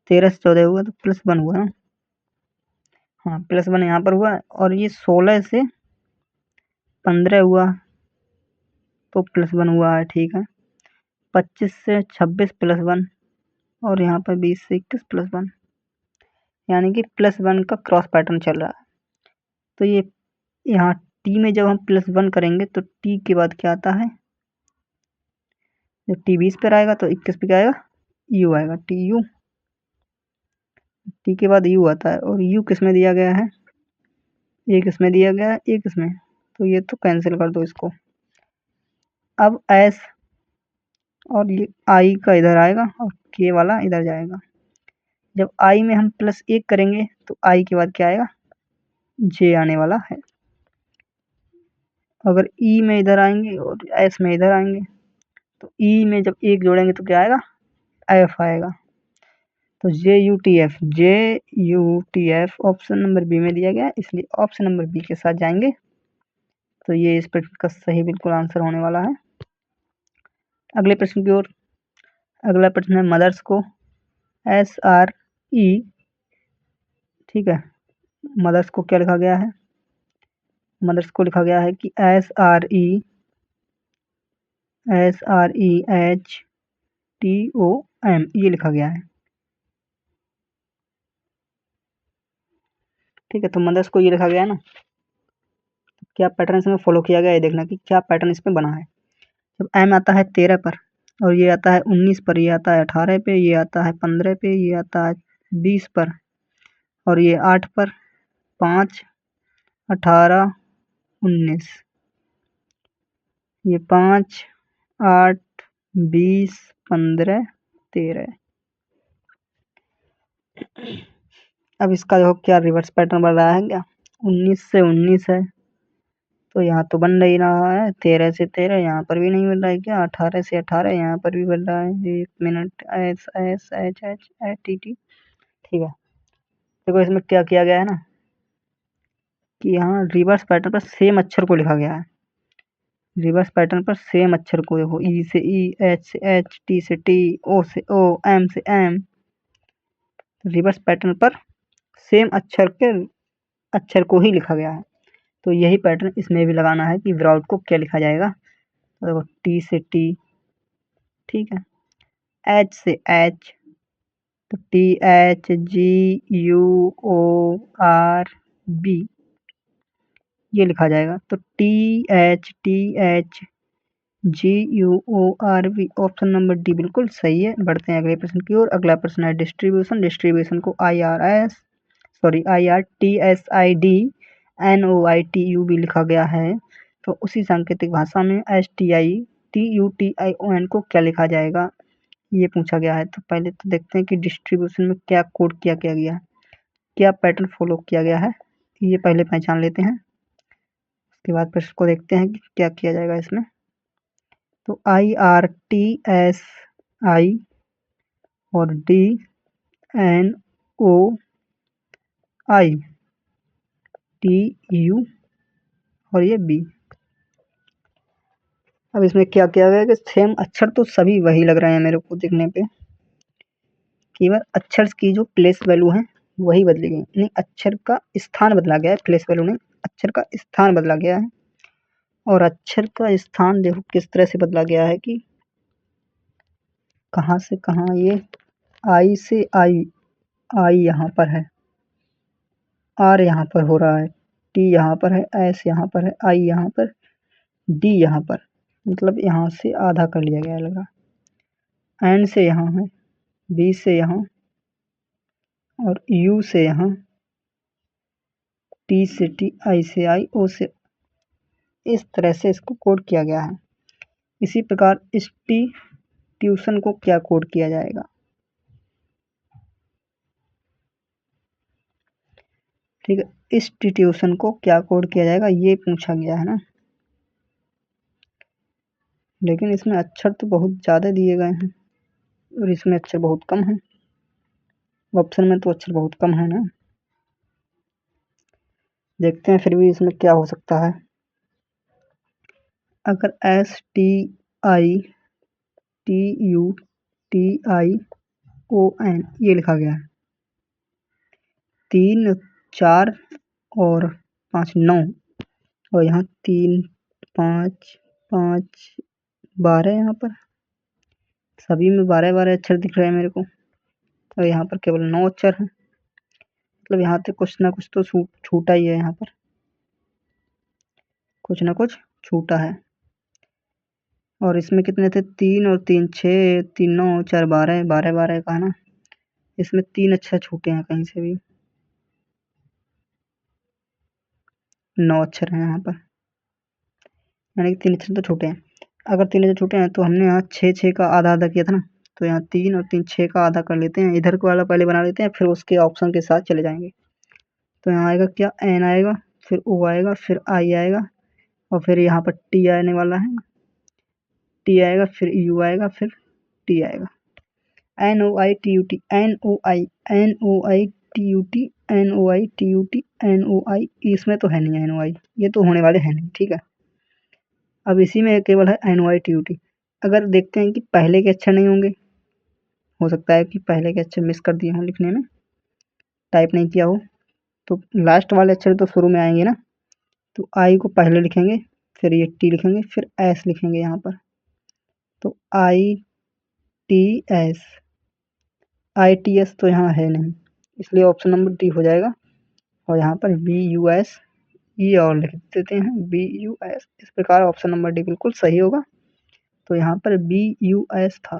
13 से 14 हुआ तो +1 हुआ ना। हाँ, +1 यहाँ पर हुआ, और ये 16 से 15 हुआ तो +1 हुआ है। ठीक है, 25 से 26 +1, और यहाँ पर 20 से 21 +1, यानी कि +1 का क्रॉस पैटर्न चल रहा है। तो ये यहाँ T में जब हम +1 करेंगे तो T के बाद क्या आता है, जब T 20 पर आएगा तो 21 पे क्या आएगा, U आएगा, TU। T के बाद U आता है, और U किस में दिया गया है, एक इसमें दिया गया है, एक इसमें, तो ये तो कैंसिल कर दो इसको। अब S और ये I का इधर आएगा और K वाला इधर जाएगा। जब I में हम +1 करेंगे तो I के बाद क्या आएगा, J आने वाला है। अगर E में इधर आएंगे और S में इधर आएंगे, तो E में जब 1 जोड़ेंगे तो क्या आएगा, F आएगा। तो JUTF ऑप्शन नंबर B में दिया गया है, इसलिए ऑप्शन नंबर B के साथ जाएंगे। तो ये इस प्रश्न का सही बिल्कुल आंसर होने वाला है। अगले प्रश्न की ओर। अगला प्रश्न है मदर्स को SRE, ठीक है, मदर्स को क्या लिखा गया है, मदर्स को लिखा गया है कि SREHTOM, ये लिखा गया है। ठीक है, तो मदर्स को ये लिखा गया है ना, क्या पैटर्न इसमें फॉलो किया गया है देखना कि क्या पैटर्न इसमें बना है। जब M आता है 13 पर, और ये आता है 19 पर, ये आता है 18 पे, ये आता है 15 पे, ये आता है 20 पर, और ये 8 पर, 5 18, 19, ये 5, 8, 20, 15, 13। अब इसका देखो क्या रिवर्स पैटर्न बन रहा है क्या, 19 से 19 है तो यहाँ तो बन नहीं रहा है, 13 से 13 यहाँ पर भी नहीं बन रहा है क्या, 18 से 18 यहाँ पर भी बन रहा है। 1 minute, S S H H H T T, ठीक है। देखो इसमें क्या किया गया है ना कि यहाँ रिवर्स पैटर्न पर सेम अक्षर को लिखा गया है। रिवर्स पैटर्न पर सेम अक्षर को देखो, ई से ई, एच से एच, टी से टी, ओ से ओ, एम से एम। रिवर्स पैटर्न पर सेम अक्षर को ही लिखा गया है। तो यही पैटर्न इसमें भी लगाना है कि विराउट को क्या लिखा जाएगा। तो देखो टी से टी, ठीक है, एच से एच, तो T H G U O R B ये लिखा जाएगा। तो T H G U O R B, option number D बिल्कुल सही है। बढ़ते हैं अगले प्रश्न की ओर। अगला प्रश्न है डिस्ट्रीब्यूशन। डिस्ट्रीब्यूशन को I R T S I D N O I T U भी लिखा गया है। तो उसी सांकेतिक भाषा में S T I T U T I O N को क्या लिखा जाएगा, ये पूछा गया है। तो पहले तो देखते हैं कि डिस्ट्रीब्यूशन में क्या कोड किया क्या गया है, क्या पैटर्न फॉलो किया गया है, ये पहले पहचान लेते हैं। उसके बाद प्रश्न को देखते हैं कि क्या किया जाएगा इसमें। तो I R T S I और D N O I T U और ये बी। अब इसमें क्या किया गया कि सेम अक्षर तो सभी वही लग रहे हैं मेरे को देखने पे, केवल अक्षर की जो प्लेस वैल्यू है वही बदली गई, नहीं अक्षर का स्थान बदला गया है, प्लेस वैल्यू नहीं, अक्षर का स्थान बदला गया है। और अक्षर का स्थान देखो किस तरह से बदला गया है कि कहाँ से कहाँ, ये आई से आई यहाँ पर है, आर यहाँ पर हो रहा है, टी यहाँ पर है, एस यहाँ पर है, आई यहाँ पर, डी यहाँ पर, मतलब यहाँ से आधा कर लिया गया लग रहा। एन से यहाँ है, बी से यहाँ और यू से यहाँ, टी से टी, आई से आई, ओ से, इस तरह से इसको कोड किया गया है। इसी प्रकार इस टी ट्यूशन को क्या कोड किया जाएगा। ठीक है, इस टी ट्यूशन को क्या कोड किया जाएगा ये पूछा गया है ना, लेकिन इसमें अक्षर तो बहुत ज़्यादा दिए गए हैं और इसमें अक्षर बहुत कम है। ऑप्शन में तो अक्षर बहुत कम है ना, देखते हैं फिर भी इसमें क्या हो सकता है। अगर S T I T U T I O N ये लिखा गया है, 3, 4 और 5, 9, और यहाँ 3, 5, 5, 12 यहाँ पर सभी में 12 अक्षर दिख रहे हैं मेरे को, और यहाँ पर केवल 9 अक्षर हैं। मतलब यहाँ से कुछ ना कुछ तो छूटा ही है, यहाँ पर कुछ ना कुछ छूटा है। और इसमें कितने थे, 3 और 3 6, 3 9, 4 12, 12 का है ना, इसमें 3 अक्षर छूटे हैं कहीं से भी, 9 अक्षर हैं यहाँ पर, यानी कि 3 अक्षर तो छूटे हैं। अगर 3 अक्षर छूटे हैं तो हमने यहाँ 6 का आधा आधा किया था ना, तो यहाँ 3 और 3 6 का आधा कर लेते हैं, इधर को वाला पहले बना लेते हैं फिर उसके ऑप्शन के साथ चले जाएंगे। तो यहाँ आएगा क्या, एन आएगा, फिर ओ आएगा, फिर आई आएगा, और फिर यहाँ पर टी आने वाला है, टी आएगा, फिर यू आएगा, फिर टी आएगा। N O I T U T, N O I, N O I T U T, N O I T U T, N O I, इसमें तो है नहीं एन ओ आई, ये तो होने वाले हैं नहीं, ठीक है। अब इसी में केवल है N O I T U T. अगर देखते हैं कि पहले के अक्षर नहीं होंगे, हो सकता है कि पहले के अक्षर मिस कर दिए हों लिखने में, टाइप नहीं किया हो, तो लास्ट वाले अक्षर तो शुरू में आएंगे ना, तो आई को पहले लिखेंगे, फिर ये टी लिखेंगे, फिर एस लिखेंगे यहाँ पर। तो I T S, I T S तो यहाँ है नहीं, इसलिए ऑप्शन नंबर डी हो जाएगा। और यहाँ पर बी यू एस ये और लिख देते हैं, बी यू एस, इस प्रकार ऑप्शन नंबर डी बिल्कुल सही होगा। तो यहाँ पर बी यू एस था,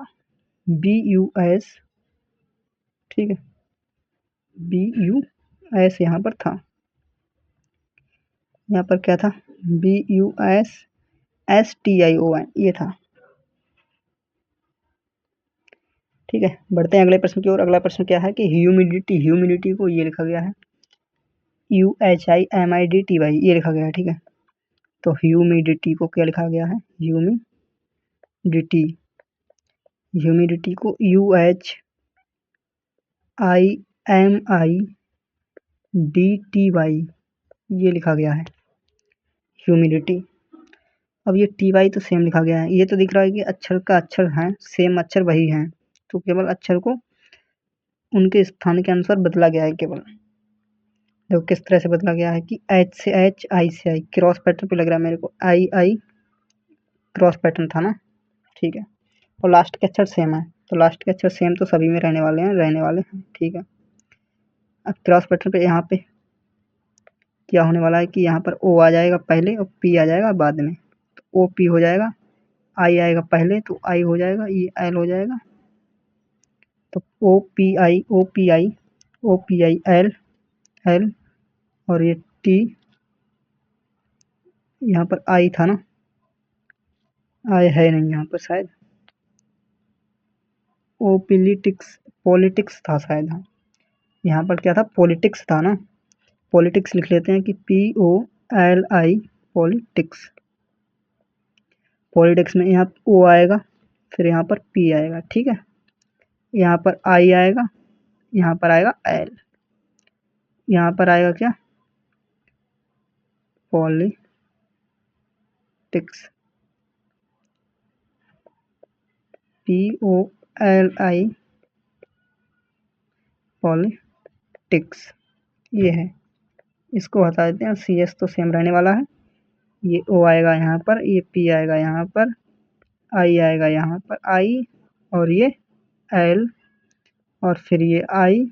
बी यू एस, ठीक है, बी यू एस यहाँ पर था। यहाँ पर क्या था, BUSSTION ये था। ठीक है, बढ़ते हैं अगले प्रश्न की ओर। अगला प्रश्न क्या है कि ह्यूमिडिटी, ह्यूमिडिटी को ये लिखा गया है UHIMIDTY, ये लिखा गया है। ठीक है, तो ह्यूमिडिटी को क्या लिखा गया है, ह्यूमिडिटी, ह्यूमिडिटी को UHIMIDTY ये लिखा गया है ह्यूमिडिटी। अब ये TY तो सेम लिखा गया है, ये तो दिख रहा है कि अक्षर का अक्षर है, सेम अक्षर वही है, तो केवल अक्षर को उनके स्थान के अनुसार बदला गया है केवल। देखो किस तरह से बदला गया है कि H से H, I से I, क्रॉस पैटर्न पे लग रहा है मेरे को, I क्रॉस पैटर्न था ना। ठीक है, और लास्ट के अक्षर सेम है, तो लास्ट के अक्षर सेम तो सभी में रहने वाले हैं। ठीक है, अब क्रॉस पैटर्न पे यहाँ पे क्या होने वाला है कि यहाँ पर O आ जाएगा पहले और P आ जाएगा बाद में, तो OP हो जाएगा, I आएगा पहले तो I हो जाएगा, ये L हो जाएगा, तो OPI L और ये T, यहाँ पर I था ना, I है नहीं यहाँ पर शायद, पॉलिटिक्स था शायद। हाँ, यहाँ पर क्या था, पॉलिटिक्स था ना, पॉलिटिक्स लिख लेते हैं कि POLI पॉलिटिक्स। पॉलिटिक्स में यहाँ O आएगा, फिर यहाँ पर P आएगा। ठीक है, यहाँ पर I आएगा, यहाँ पर आएगा L, यहाँ पर आएगा क्या, पॉलिटिक्स, POLI पॉलिटिक्स ये है। इसको हटा देते हैं, CS तो सेम रहने वाला है, ये O आएगा यहाँ पर, ये P आएगा यहाँ पर, I आएगा यहाँ पर I, और ये L, और फिर ये I,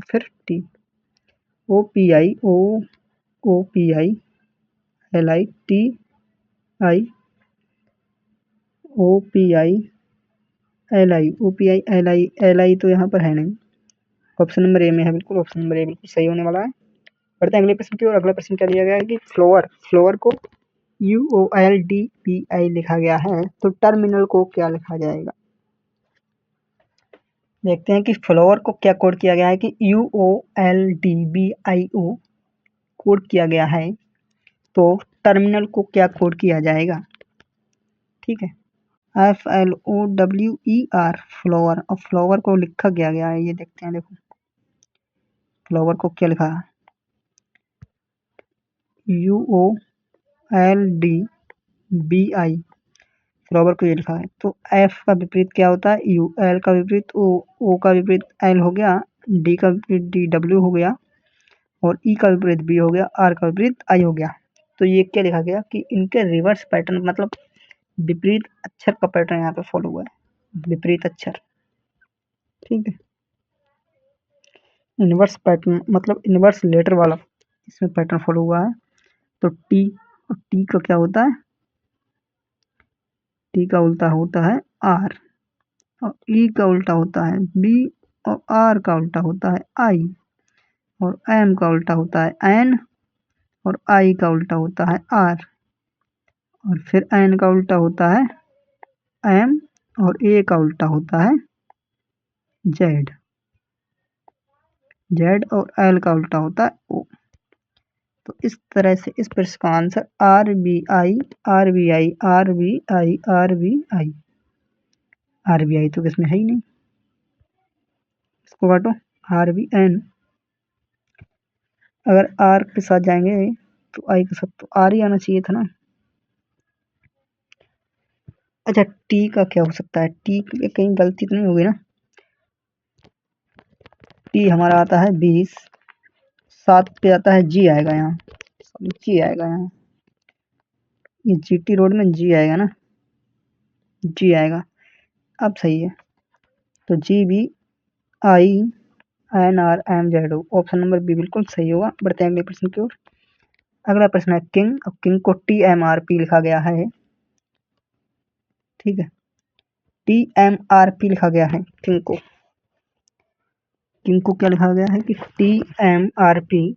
फिर T, OPI LI LI तो यहाँ पर है नहीं, ऑप्शन नंबर ए में है, बिल्कुल ऑप्शन नंबर ए बिल्कुल सही होने वाला है। बढ़ते हैं अगले प्रश्न की ओर। अगला प्रश्न क्या दिया गया है कि फ्लोअर को UOLDPI लिखा गया है, तो टर्मिनल को क्या लिखा जाएगा। देखते हैं कि फ्लोअर को क्या कोड किया गया है कि UOLDBIO कोड किया गया है, तो टर्मिनल को क्या कोड किया जाएगा। ठीक है, FLOWER फ्लोअर, और फ्लोअर को लिखा गया है, ये देखते हैं। देखो फ्लोअर को क्या लिखा है, UOLDBI, फ्लोअर को ये लिखा है। तो F का विपरीत क्या होता है, U, L का विपरीत O का विपरीत L हो गया, D का विपरीत DW हो गया, और E का विपरीत B हो गया, R का विपरीत I हो गया। तो ये क्या लिखा गया कि इनके रिवर्स पैटर्न, मतलब विपरीत अक्षर का पैटर्न यहाँ पे फॉलो हुआ है, विपरीत अक्षर। ठीक है, इनवर्स पैटर्न मतलब इनवर्स लेटर वाला इसमें पैटर्न फॉलो हुआ है। तो T का क्या होता है, T का उल्टा होता है R, और E का उल्टा होता है B, और R का उल्टा होता है I, और M का उल्टा होता है N, और I का उल्टा होता है R, और फिर N का उल्टा होता है M, और A का उल्टा होता है Z, और L का उल्टा होता है O। तो इस तरह से इस प्रश्न का आंसर RBI तो किसमें है ही नहीं, इसको काटो, RBN, अगर R के साथ जाएंगे तो I के साथ तो R ही आना चाहिए था ना। अच्छा, T का क्या हो सकता है, T की कहीं गलती तो नहीं होगी ना। T हमारा आता है 20, 7 पे आता है G आएगा यहाँ, G आएगा यहाँ, ये GT रोड में G आएगा ना, G आएगा, अब सही है। तो GBINRMZO, ऑप्शन नंबर बी बिल्कुल सही होगा। बढ़ते हैं अगले प्रश्न की ओर। अगला प्रश्न है किंग, अब किंग को TMRP लिखा गया है। ठीक है, TMRP लिखा गया है किंग को क्या लिखा गया है कि TMRP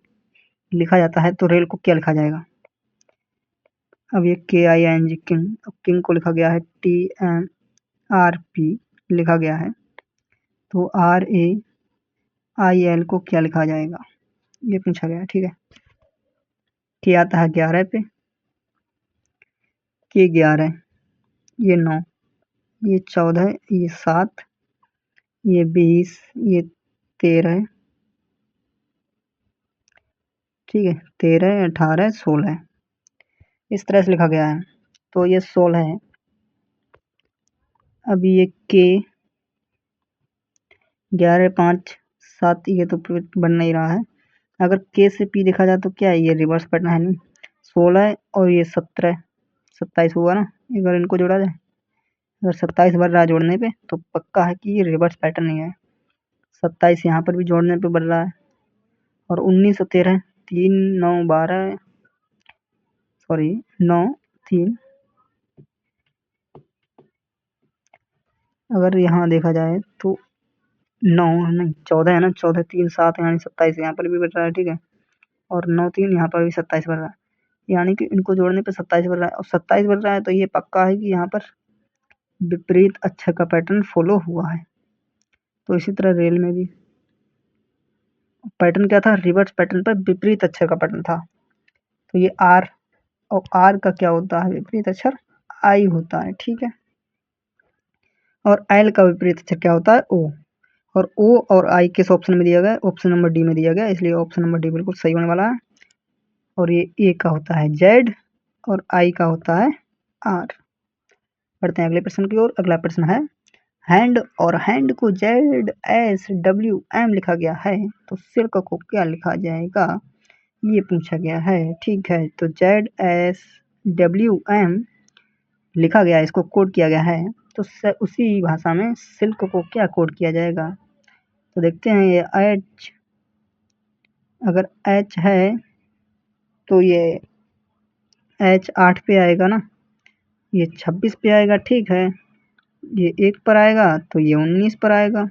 लिखा जाता है, तो रेल को क्या लिखा जाएगा। अब ये KING किंग, अब किंग को लिखा गया है TMRP लिखा गया है, तो RAIL को क्या लिखा जाएगा ये पूछा गया है। ठीक है, K आता है 11 पे, K 11, ये 9, ये 14, ये 7, ये 20, ये 13, ठीक है, 13, 18, 16 इस तरह से लिखा गया है, तो ये 16 है। अब ये K 11, 5, 7, ये तो बन नहीं रहा है। अगर K से P देखा जाए तो क्या है, ये रिवर्स पैटर्न है नहीं, 16 और ये 17, 27 हुआ ना, अगर इनको जोड़ा जाए, अगर 27 बन रहा है जोड़ने पे तो पक्का है कि ये रिवर्स पैटर्न नहीं है। 27 यहाँ पर भी जोड़ने पे बन रहा है, और 19 और 13, 3, 9, 12, सॉरी 9, 3, अगर यहाँ देखा जाए तो 9 नहीं 14 है ना, 14, 3, 7 यानी 27 यहाँ पर भी बन रहा है। ठीक है, और 9, 3 यहाँ पर भी 27 बन रहा है, यानी कि इनको जोड़ने पे 27 बन रहा है, और 27 बन रहा है तो ये पक्का है कि यहाँ पर विपरीत अक्षर का पैटर्न फॉलो हुआ है। तो इसी तरह रेल में भी पैटर्न क्या था, रिवर्स पैटर्न पर विपरीत अक्षर का पैटर्न था। तो ये R, और R का क्या होता है विपरीत अक्षर, I होता है। ठीक है, और L का विपरीत अक्षर क्या होता है, O, और O और I किस ऑप्शन में दिया गया है, ऑप्शन नंबर D में दिया गया है, इसलिए ऑप्शन नंबर D बिल्कुल सही होने वाला है। और ये A का होता है Z, और I का होता है R। बढ़ते हैं अगले प्रश्न की ओर। अगला प्रश्न है, हैंड और हैंड को ZSWM लिखा गया है, तो सिल्क को क्या लिखा जाएगा ये पूछा गया है। ठीक है, तो ZSWM लिखा गया है, इसको कोड किया गया है, तो उसी भाषा में सिल्क को क्या कोड किया जाएगा। तो देखते हैं, ये H, अगर H है तो ये H 8 पे आएगा ना, ये 26 पे आएगा। ठीक है, ये 1 पर आएगा तो ये 19 पर आएगा,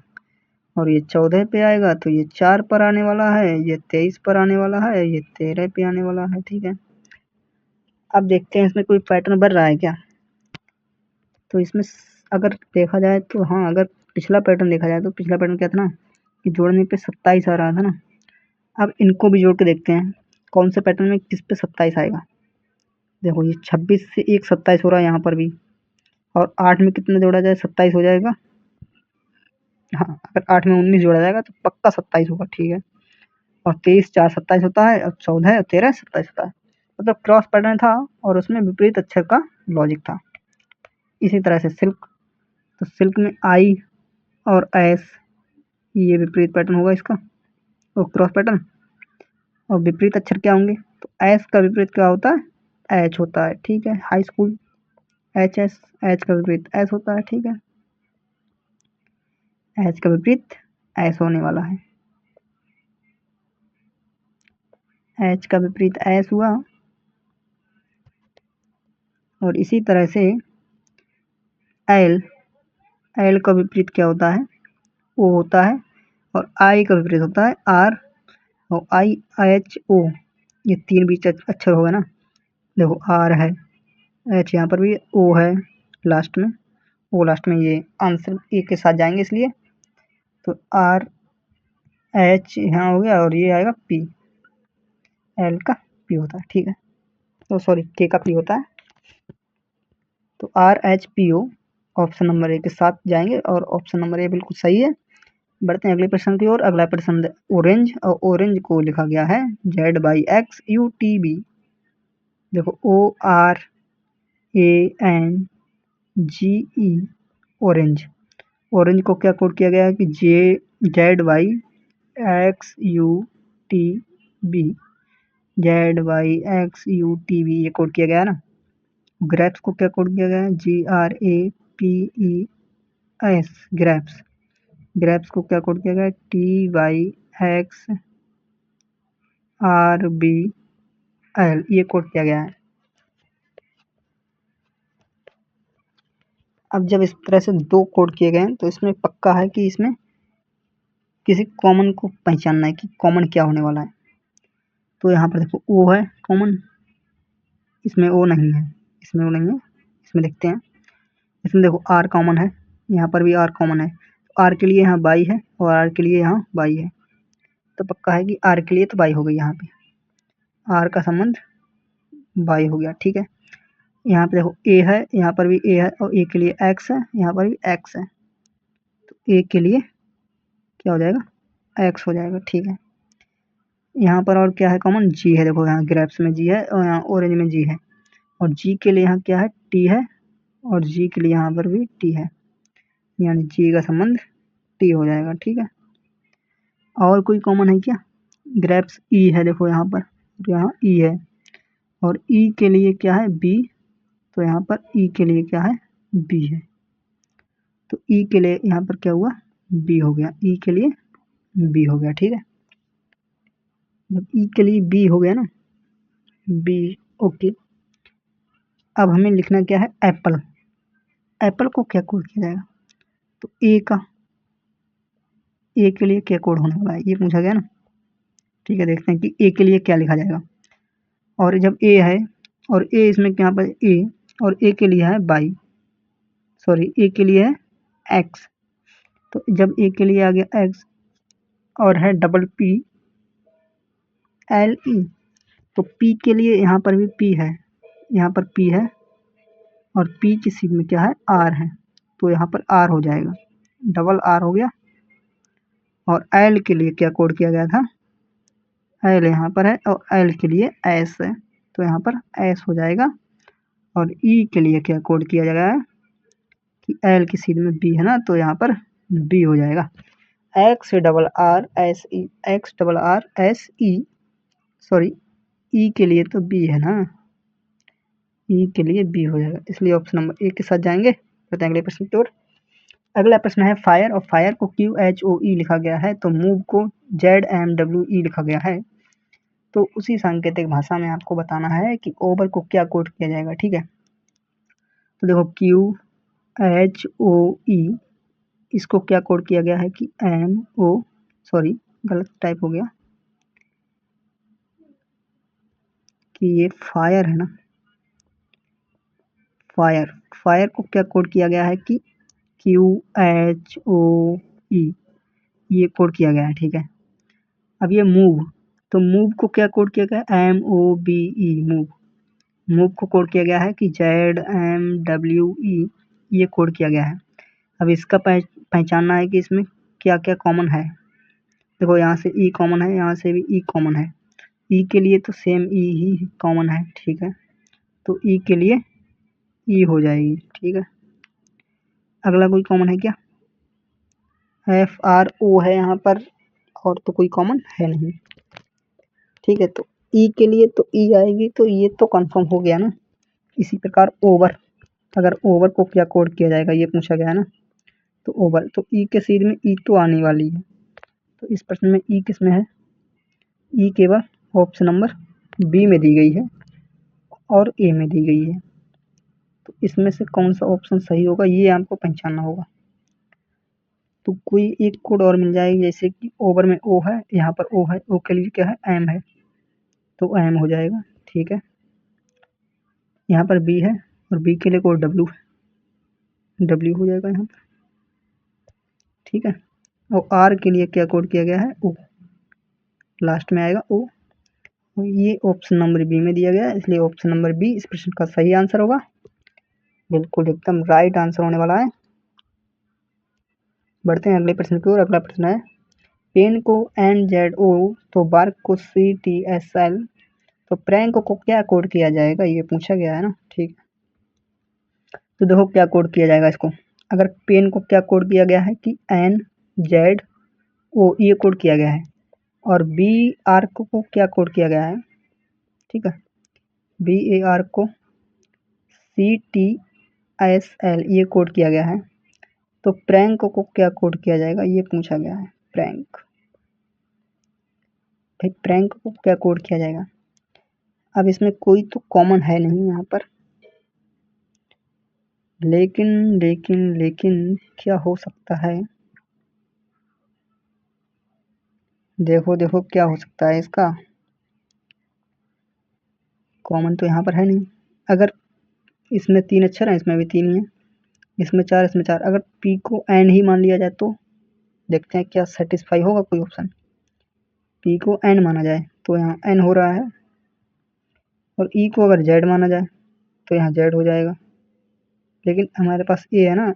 और ये 14 पे आएगा तो ये 4 पर आने वाला है, ये 23 पर आने वाला है, ये 13 पे आने वाला है। ठीक है, अब देखते हैं इसमें कोई पैटर्न बन रहा है क्या। तो इसमें अगर देखा जाए तो हाँ, अगर पिछला पैटर्न देखा जाए तो पिछला पैटर्न क्या था ना, कि जोड़ने पे 27 आ रहा था ना। अब इनको भी जोड़ के देखते हैं कौन से पैटर्न में किस पे 27 आएगा। देखो, ये 26 से 1 27 हो रहा है यहाँ पर भी, और 8 में कितना जोड़ा जाए, 27 हो जाएगा। हाँ, अगर 8 में 19 जोड़ा जाएगा तो पक्का 27 होगा। ठीक है, और 23, 4, 27 होता है, और 14 और 13 27 होता है, मतलब क्रॉस पैटर्न था और उसमें विपरीत अक्षर का लॉजिक था। इसी तरह से सिल्क, तो सिल्क में I और S, ये विपरीत पैटर्न होगा इसका, और क्रॉस पैटर्न, और विपरीत अक्षर क्या होंगे, तो S का विपरीत क्या होता है, H होता है। ठीक है, हाई स्कूल HS, H का विपरीत S होता है। ठीक है, H का विपरीत S होने वाला है, H का विपरीत S हुआ। और इसी तरह से L का विपरीत क्या होता है, O होता है, और I का विपरीत होता है R, और IHO, ये 3 बीच अक्षर होगा ना। देखो, R है, H यहाँ पर भी, O है लास्ट में, O लास्ट में, ये आंसर एक के साथ जाएंगे इसलिए, तो RH यहाँ हो गया, और ये आएगा P, L का P होता है। ठीक है, तो सॉरी K का P होता है, तो RHPO ऑप्शन नंबर ए के साथ जाएंगे, और ऑप्शन नंबर ए बिल्कुल सही है। बढ़ते हैं अगले प्रश्न की ओर। अगला प्रश्न ऑरेंज, और ऑरेंज को लिखा गया है ZYXUTB। देखो, ORANGE, ऑरेंज। ऑरेंज को क्या कोड किया गया है कि ZYXUTB, ZYXUTB ये कोड किया गया है ना। ग्रेप्स को क्या कोड किया गया है, GRAPES, ग्रेप्स। ग्रेप्स को क्या कोड किया गया है, TYXRBL, ये कोड किया गया है। अब जब इस तरह से 2 कोड किए गए हैं तो इसमें पक्का है कि इसमें किसी कॉमन को पहचानना है कि कॉमन क्या होने वाला है। तो यहाँ पर देखो, O है कॉमन, इसमें ओ नहीं है, इसमें ओ नहीं है, इसमें देखते हैं। इसमें देखो आर कॉमन है, यहाँ पर भी आर कॉमन है। आर के लिए यहाँ बाई है और आर के लिए यहाँ बाई है, तो पक्का है कि आर के लिए तो बाई हो गई। यहाँ पे आर का संबंध बाई हो गया, ठीक है। यहाँ पे देखो ए है, यहाँ पर भी ए है और ए के लिए एक्स है, यहाँ पर भी एक्स है, तो ए के लिए क्या हो जाएगा, एक्स हो जाएगा, ठीक है। यहाँ पर और क्या है कॉमन, जी है। देखो यहाँ ग्रेप्स में जी है और यहाँ ऑरेंज में जी है, और जी के लिए यहाँ क्या है, टी है, और जी के लिए यहाँ पर भी टी है, यानी जी का संबंध टी हो जाएगा, ठीक है। और कोई कॉमन है क्या, ग्रेप्स ई है, देखो यहाँ पर, यहाँ ई है, और ई के लिए क्या है, बी, तो यहाँ पर ई के लिए क्या है, बी है, तो ई के लिए यहाँ पर क्या हुआ, बी हो गया, ई के लिए बी हो गया, ठीक है। जब ई के लिए बी हो गया ना, बी, ओके। अब हमें लिखना क्या है, एप्पल। एप्पल को क्या कोड किया जाएगा, तो ए का, ए के लिए क्या कोड होने वाला है, ये पूछा गया ना, ठीक है। देखते हैं कि ए के लिए क्या लिखा जाएगा। और जब ए है और ए इसमें यहाँ पर ए, और ए के लिए है बाई, सॉरी ए के लिए है एक्स, तो जब ए के लिए आ गया एक्स और है डबल पी एल ई, तो पी के लिए यहाँ पर भी पी है, यहाँ पर पी है, और पी की सीध में क्या है, आर है, तो यहाँ पर आर हो जाएगा, डबल आर हो गया। और एल के लिए क्या कोड किया गया था, एल यहाँ पर है और एल के लिए एस है, तो यहाँ पर एस हो जाएगा। और ई के लिए क्या कोड किया जाएगा कि एल की सीध में बी है ना, तो यहाँ पर बी हो जाएगा, X double R S E, X double R S E, sorry E के लिए तो बी है ना, ई के लिए बी हो जाएगा, इसलिए ऑप्शन नंबर ए के साथ जाएंगे। करते हैं अगले प्रश्न की ओर। अगला प्रश्न है फायर, और फायर को क्यू एच ओ ई लिखा गया है, तो मूव को जेड एम डब्ल्यू ई लिखा गया है। तो उसी सांकेतिक भाषा में आपको बताना है कि ओवर को क्या कोड किया जाएगा, ठीक है। तो देखो क्यू एच ओ ई, इसको क्या कोड किया गया है कि एम ओ, सॉरी गलत टाइप हो गया, कि ये फायर है ना, फायर, फायर को क्या कोड किया गया है कि क्यू एच ओ ई, ये कोड किया गया है, ठीक है। अब ये मूव, तो मूव को क्या कोड किया गया है, M O B E, move, move को कोड किया गया है कि जेड एम डब्ल्यू ई, ये कोड किया गया है। अब इसका पहचानना है कि इसमें क्या क्या कॉमन है। देखो यहाँ से ई कॉमन है, यहाँ से भी ई कॉमन है, ई के लिए तो सेम ई ही कॉमन है, ठीक है, तो ई के लिए ई हो जाएगी, ठीक है। अगला कोई कॉमन है क्या, एफ आर ओ है यहाँ पर, और तो कोई कॉमन है नहीं, ठीक है। तो ई के लिए तो ई आएगी, तो ये तो कंफर्म हो गया ना। इसी प्रकार ओवर, अगर ओवर को क्या कोड किया जाएगा, ये पूछा गया है ना, तो ओवर, तो ई के सीध में ई तो आने वाली है, तो इस प्रश्न में ई किस में है, ई केवल ऑप्शन नंबर बी में दी गई है और ए में दी गई है, तो इसमें से कौन सा ऑप्शन सही होगा, ये आपको पहचानना होगा। तो कोई एक कोड और मिल जाएगी, जैसे कि ओवर में ओ है, यहाँ पर ओ है, ओ के लिए क्या है, एम है, तो एम हो जाएगा, ठीक है। यहाँ पर बी है और बी के लिए कोड डब्ल्यू है, डब्ल्यू हो जाएगा यहाँ पर, ठीक है। और आर के लिए क्या कोड किया गया है, ओ, लास्ट में आएगा ओ, ये ऑप्शन नंबर बी में दिया गया है, इसलिए ऑप्शन नंबर बी इस प्रश्न का सही आंसर होगा, बिल्कुल एकदम राइट आंसर होने वाला है। बढ़ते हैं अगले प्रश्न की ओर। अगला प्रश्न है पेन को एन जेड ओ, तो बार्क को सी टी एस एल, तो प्रैंक को क्या कोड किया जाएगा, ये पूछा गया है ना, ठीक। तो देखो क्या कोड किया जाएगा इसको, अगर पेन को क्या कोड किया गया है कि एन जेड ओ, ये कोड किया गया है, और बी आर्क को क्या कोड किया गया है, ठीक है, बी ए आर को सी टी एस एल, ये कोड किया गया है, तो प्रैंक को क्या कोड किया जाएगा, ये पूछा गया है, प्रैंक, भाई प्रैंक को क्या कोड किया जाएगा। अब इसमें कोई तो कॉमन है नहीं यहाँ पर, लेकिन लेकिन लेकिन क्या हो सकता है, देखो देखो क्या हो सकता है इसका, कॉमन तो यहाँ पर है नहीं। अगर इसमें 3 अक्षर हैं, इसमें भी 3 ही हैं, इसमें 4, इसमें 4। अगर पी को एन ही मान लिया जाए तो देखते हैं क्या सेटिस्फाई होगा कोई ऑप्शन। पी को एन माना जाए तो यहाँ एन हो रहा है, और ई को अगर जेड माना जाए तो यहाँ जेड हो जाएगा। लेकिन हमारे पास ए है ना,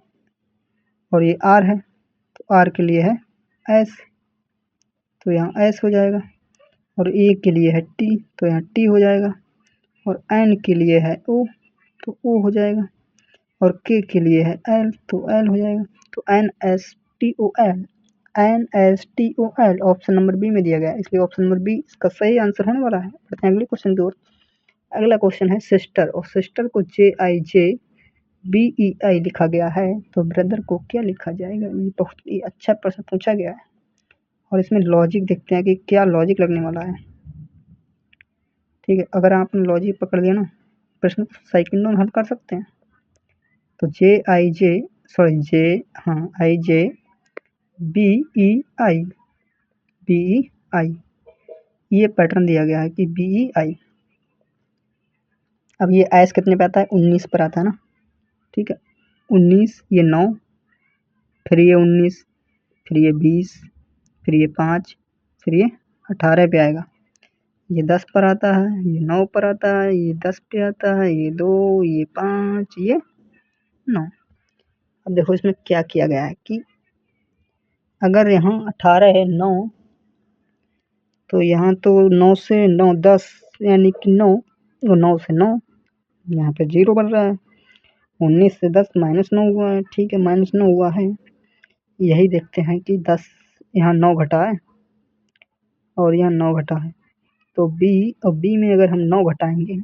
और ये आर है, तो आर के लिए है एस, तो यहाँ एस हो जाएगा। और ए के लिए है टी, तो यहाँ टी हो जाएगा। और एन के लिए है ओ, तो ओ हो जाएगा। और के के लिए है एल, तो एल हो जाएगा। तो N S T O L, N S T O L option number B में दिया गया है, इसलिए ऑप्शन नंबर बी इसका सही आंसर होने वाला है। बढ़ते हैं अगले क्वेश्चन की ओर। अगला क्वेश्चन है सिस्टर, और सिस्टर को JIJBEI लिखा गया है, तो ब्रदर को क्या लिखा जाएगा। ये बहुत ही अच्छा प्रश्न पूछा गया है, और इसमें लॉजिक देखते हैं कि क्या लॉजिक लगने वाला है। ठीक है, अगर आपने लॉजिक पकड़ लिया ना, प्रश्न को सेकंडों में हल कर सकते हैं। तो IJBEI, ये पैटर्न दिया गया है कि BEI। अब ये एस कितने पे आता है, 19 पर आता है ना। ठीक है, 19, ये 9, फिर ये 19, फिर ये 20, फिर ये 5, फिर ये 18 पे आएगा। ये 10 पर आता है, ये 9 पर आता है, ये 10 पे आता है, ये 2, ये 5, ये 9। अब देखो इसमें क्या किया गया है कि अगर यहाँ 18 है 9, तो यहाँ तो 9 से 9 10, यानी कि 9, और 9 से 9, यहाँ पे 0 बन रहा है। 19 से 10 -9 हुआ है, ठीक है, -9 हुआ है। यही देखते हैं कि 10 यहाँ 9 घटा है, और यहाँ 9 घटा है, तो बी में अगर हम 9 घटाएंगे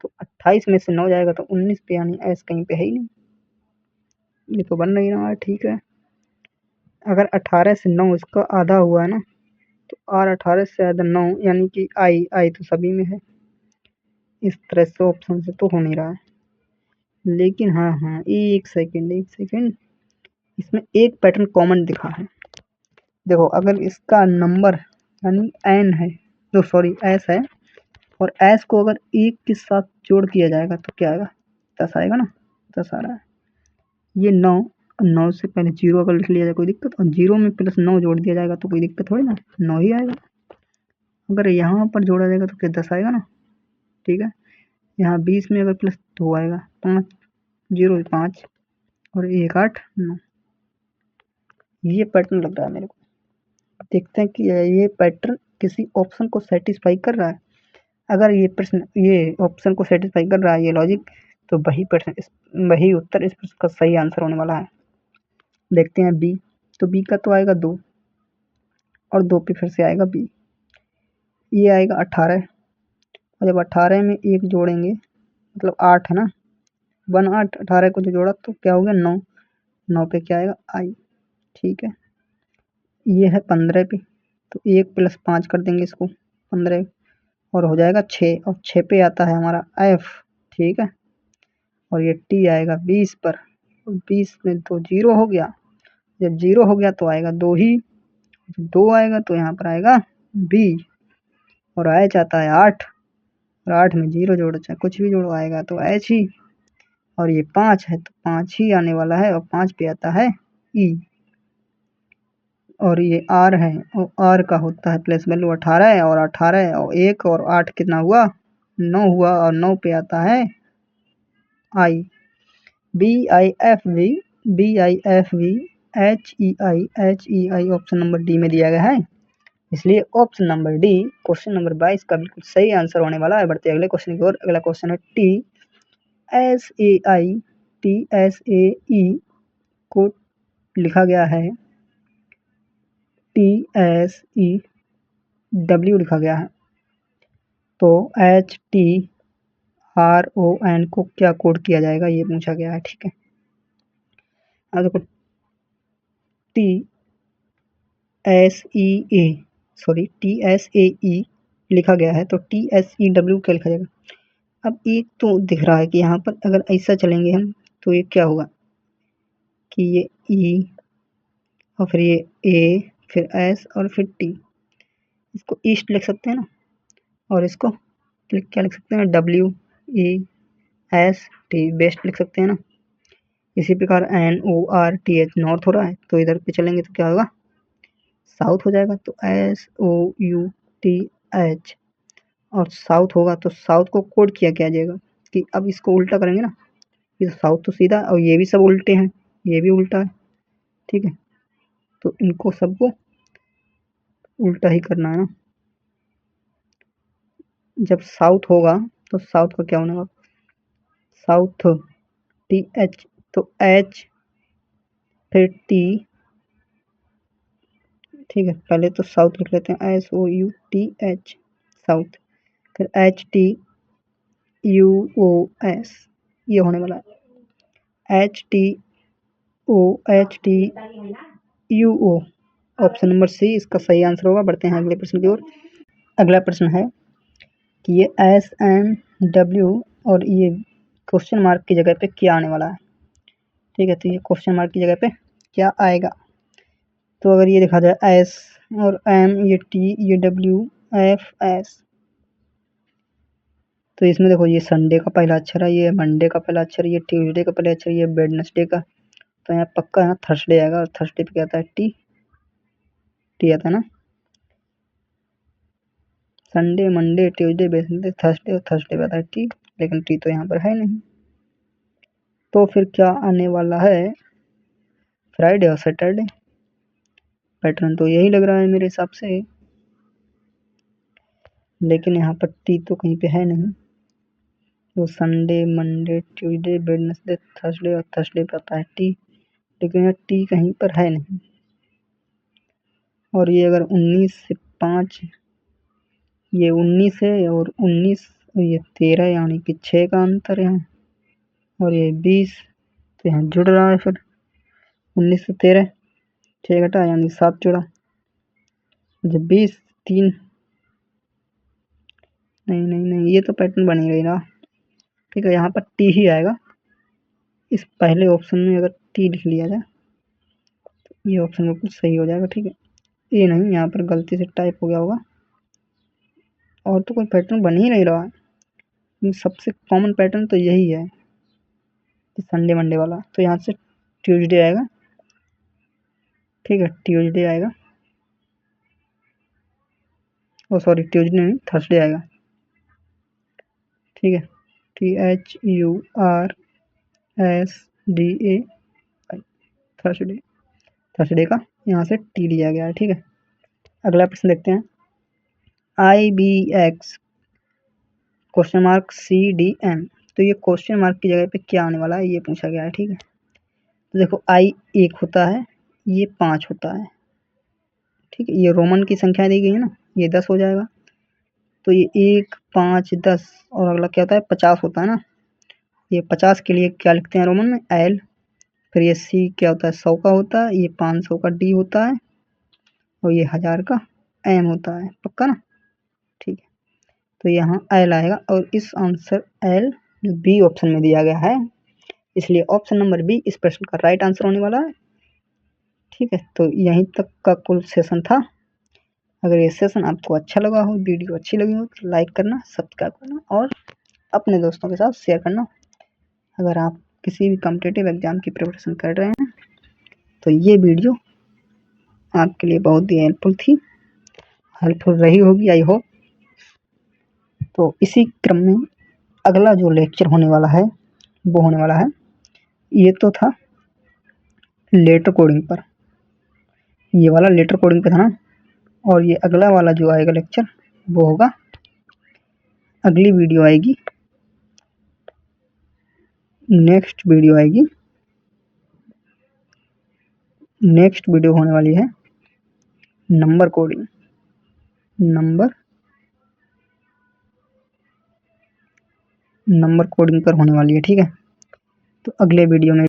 तो 28 में से 9 जाएगा तो 19 पे, यानी एस कहीं पे है ही नहीं, ये तो बन नहीं रहा है। ठीक है, अगर 18 से 9 इसका आधा हुआ है ना, तो आर 18 से आधा 9, यानी कि आई तो सभी में है। इस तरह से ऑप्शन से तो हो नहीं रहा है। लेकिन हाँ, एक सेकेंड, इसमें एक पैटर्न कॉमन दिखा है। देखो अगर इसका नंबर यानी एन है, तो सॉरी एस है, और एस को अगर 1 के साथ जोड़ दिया जाएगा तो क्या आएगा, 10 आएगा ना, 10 आ रहा है। ये 9 से पहले 0 अगर लिख लिया जाए कोई दिक्कत, और 0 में प्लस 9 जोड़ दिया जाएगा तो कोई दिक्कत थोड़ी ना, 9 ही आएगा। अगर यहाँ पर जोड़ा जाएगा तो क्या 10 आएगा ना। ठीक है, यहाँ 20 में अगर प्लस 2 आएगा, 5, 0 5, और 1 8 9। ये पैटर्न लग रहा है मेरे को। देखते हैं कि ये पैटर्न किसी ऑप्शन को सेटिस्फाई कर रहा है। अगर ये प्रश्न ये ऑप्शन को सेटिस्फाई कर रहा है, ये लॉजिक, तो वही उत्तर इस प्रश्न का सही आंसर होने वाला है। देखते हैं बी, तो बी का तो आएगा 2, और 2 पे फिर से आएगा बी, ये आएगा 18, और जब 18 में 1 जोड़ेंगे मतलब 8 है ना, 1 8, 18 को जो जोड़ा तो क्या हो गया 9, 9 पे क्या आएगा आई। ठीक है, ये है 15 पे, तो 1 प्लस 5 कर देंगे इसको 15, और हो जाएगा 6, और 6 पे आता है हमारा एफ। ठीक है, और ये टी आएगा 20 पर, 20 में तो 0 हो गया, जब 0 हो गया तो आएगा 2 ही, 2 आएगा तो यहाँ पर आएगा बी, और एच आता है 8, और 8 में 0 जोड़ो चाहे कुछ भी जोड़ो आएगा तो एच ही, और ये 5 है तो 5 ही आने वाला है, और 5 पे आता है ई, और ये आर है, और आर का होता है प्लेस वैल्यू 18 है, और 18 और 1 और 8 कितना हुआ 9 हुआ, और 9 पे आता है आई। BIFV HEI option number D में दिया गया है, इसलिए option number D question number 22 का बिल्कुल सही आंसर होने वाला है। बढ़ते अगले क्वेश्चन की ओर। अगला क्वेश्चन है TSAI को लिखा गया है TSEW लिखा गया है, तो HTRON को क्या कोड किया जाएगा ये पूछा गया है। ठीक है, अब देखो TSAE लिखा गया है, तो TSEW क्या लिखा जाएगा। अब एक तो दिख रहा है कि यहाँ पर अगर ऐसा चलेंगे हम तो ये क्या होगा कि ये E, और फिर ये A, फिर S, और फिर T, इसको ईस्ट लिख सकते हैं ना, और इसको क्या लिख सकते हैं, WEST बेस्ट लिख सकते हैं ना। इसी प्रकार NORTH नॉर्थ हो रहा है, तो इधर पे चलेंगे तो क्या होगा, साउथ हो जाएगा। तो SOUTH और साउथ होगा, तो साउथ को कोड किया जाएगा कि अब इसको उल्टा करेंगे ना, ये साउथ तो सीधा और ये भी सब उल्टे हैं, ये भी उल्टा है, ठीक है। तो इनको सबको उल्टा ही करना है ना। जब साउथ होगा तो साउथ का क्या होगा, साउथ TH, तो H फिर T, ठीक है। पहले तो साउथ लिख लेते हैं SOUTH साउथ, फिर HTUOS ये होने वाला है, HTOHTUO ऑप्शन नंबर सी इसका सही आंसर होगा। बढ़ते हैं अगले प्रश्न की ओर। अगला प्रश्न है कि ये SMW और ये क्वेश्चन मार्क की जगह पे क्या आने वाला है, ठीक है। तो ये क्वेश्चन मार्क की जगह पे क्या आएगा, तो अगर ये देखा जाए S और M, ये T, ये WFS, तो इसमें देखो ये संडे का पहला अक्षर है, ये मंडे का पहला अक्षर, ये ट्यूसडे का पहला अक्षर, ये वेडनेसडे का, तो यहाँ पक्का है थर्सडे आएगा। और थर्सडे पे क्या आता है, टी आता है ना। Sunday, Monday, Tuesday, Wednesday, Thursday, और थर्सडे पे आता है टी, लेकिन टी तो यहाँ पर है नहीं। तो फिर क्या आने वाला है, फ्राइडे और सैटरडे। पैटर्न तो यही लग रहा है मेरे हिसाब से, लेकिन यहाँ पर टी तो कहीं पे है नहीं। तो Sunday, Monday, Tuesday, Wednesday, Thursday, और थर्सडे पे आता है टी, लेकिन यहाँ टी कहीं पर है नहीं। और ये अगर 19 से 5, ये 19 है और 19 ये 13, यानी कि 6 का अंतर है, और ये 20, तो यहाँ जुड़ रहा है। फिर 19 से 13 6 घटा यानी 7 जुड़ा, जब 20 3, नहीं ये तो पैटर्न बन ही रहा, ठीक है। यहाँ पर टी ही आएगा, इस पहले ऑप्शन में अगर टी लिख लिया जाए तो ये ऑप्शन बिल्कुल सही हो जाएगा, ठीक है। ये नहीं, यहाँ पर गलती से टाइप हो गया होगा, और तो कोई पैटर्न बन ही नहीं रहा है। सबसे कॉमन पैटर्न तो यही है, संडे मंडे वाला। तो यहाँ से ट्यूसडे आएगा, ठीक है, ट्यूसडे आएगा, ओ सॉरी ट्यूसडे नहीं, थर्सडे आएगा, ठीक है। THURSDA थर्सडे, थर्सडे का यहाँ से टी लिया गया है, ठीक है। अगला प्रश्न देखते हैं, IBX क्वेश्चन मार्क CDM, तो ये क्वेश्चन मार्क की जगह पे क्या आने वाला है, ये पूछा गया है, ठीक है। तो देखो I 1 होता है, ये 5 होता है, ठीक है। ये रोमन की संख्या दी गई है ना, ये 10 हो जाएगा। तो ये 1 5 10, और अगला क्या होता है, 50 होता है ना। ये 50 के लिए क्या लिखते हैं रोमन में, L, फिर ये C क्या होता है, 100 का होता है, ये 500 का D होता है, और ये 1000 का M होता है, पक्का ना, ठीक है। तो यहाँ L आएगा, और इस आंसर L जो बी ऑप्शन में दिया गया है, इसलिए ऑप्शन नंबर बी इस प्रश्न का राइट आंसर होने वाला है, ठीक है। तो यहीं तक का कुल सेशन था। अगर ये सेशन आपको अच्छा लगा हो, वीडियो अच्छी लगी हो, तो लाइक करना, सब्सक्राइब करना और अपने दोस्तों के साथ शेयर करना। अगर आप किसी भी कॉम्पिटिटिव एग्जाम की प्रिपरेशन कर रहे हैं तो ये वीडियो आपके लिए बहुत ही हेल्पफुल रही होगी, आई होप। तो इसी क्रम में अगला जो लेक्चर होने वाला है वो होने वाला है, ये तो था लेटर कोडिंग पर, ये वाला लेटर कोडिंग पे था ना, और ये अगला वाला जो आएगा लेक्चर वो होगा, अगली वीडियो आएगी, नेक्स्ट वीडियो होने वाली है नंबर कोडिंग पर होने वाली है, ठीक है। तो अगले वीडियो में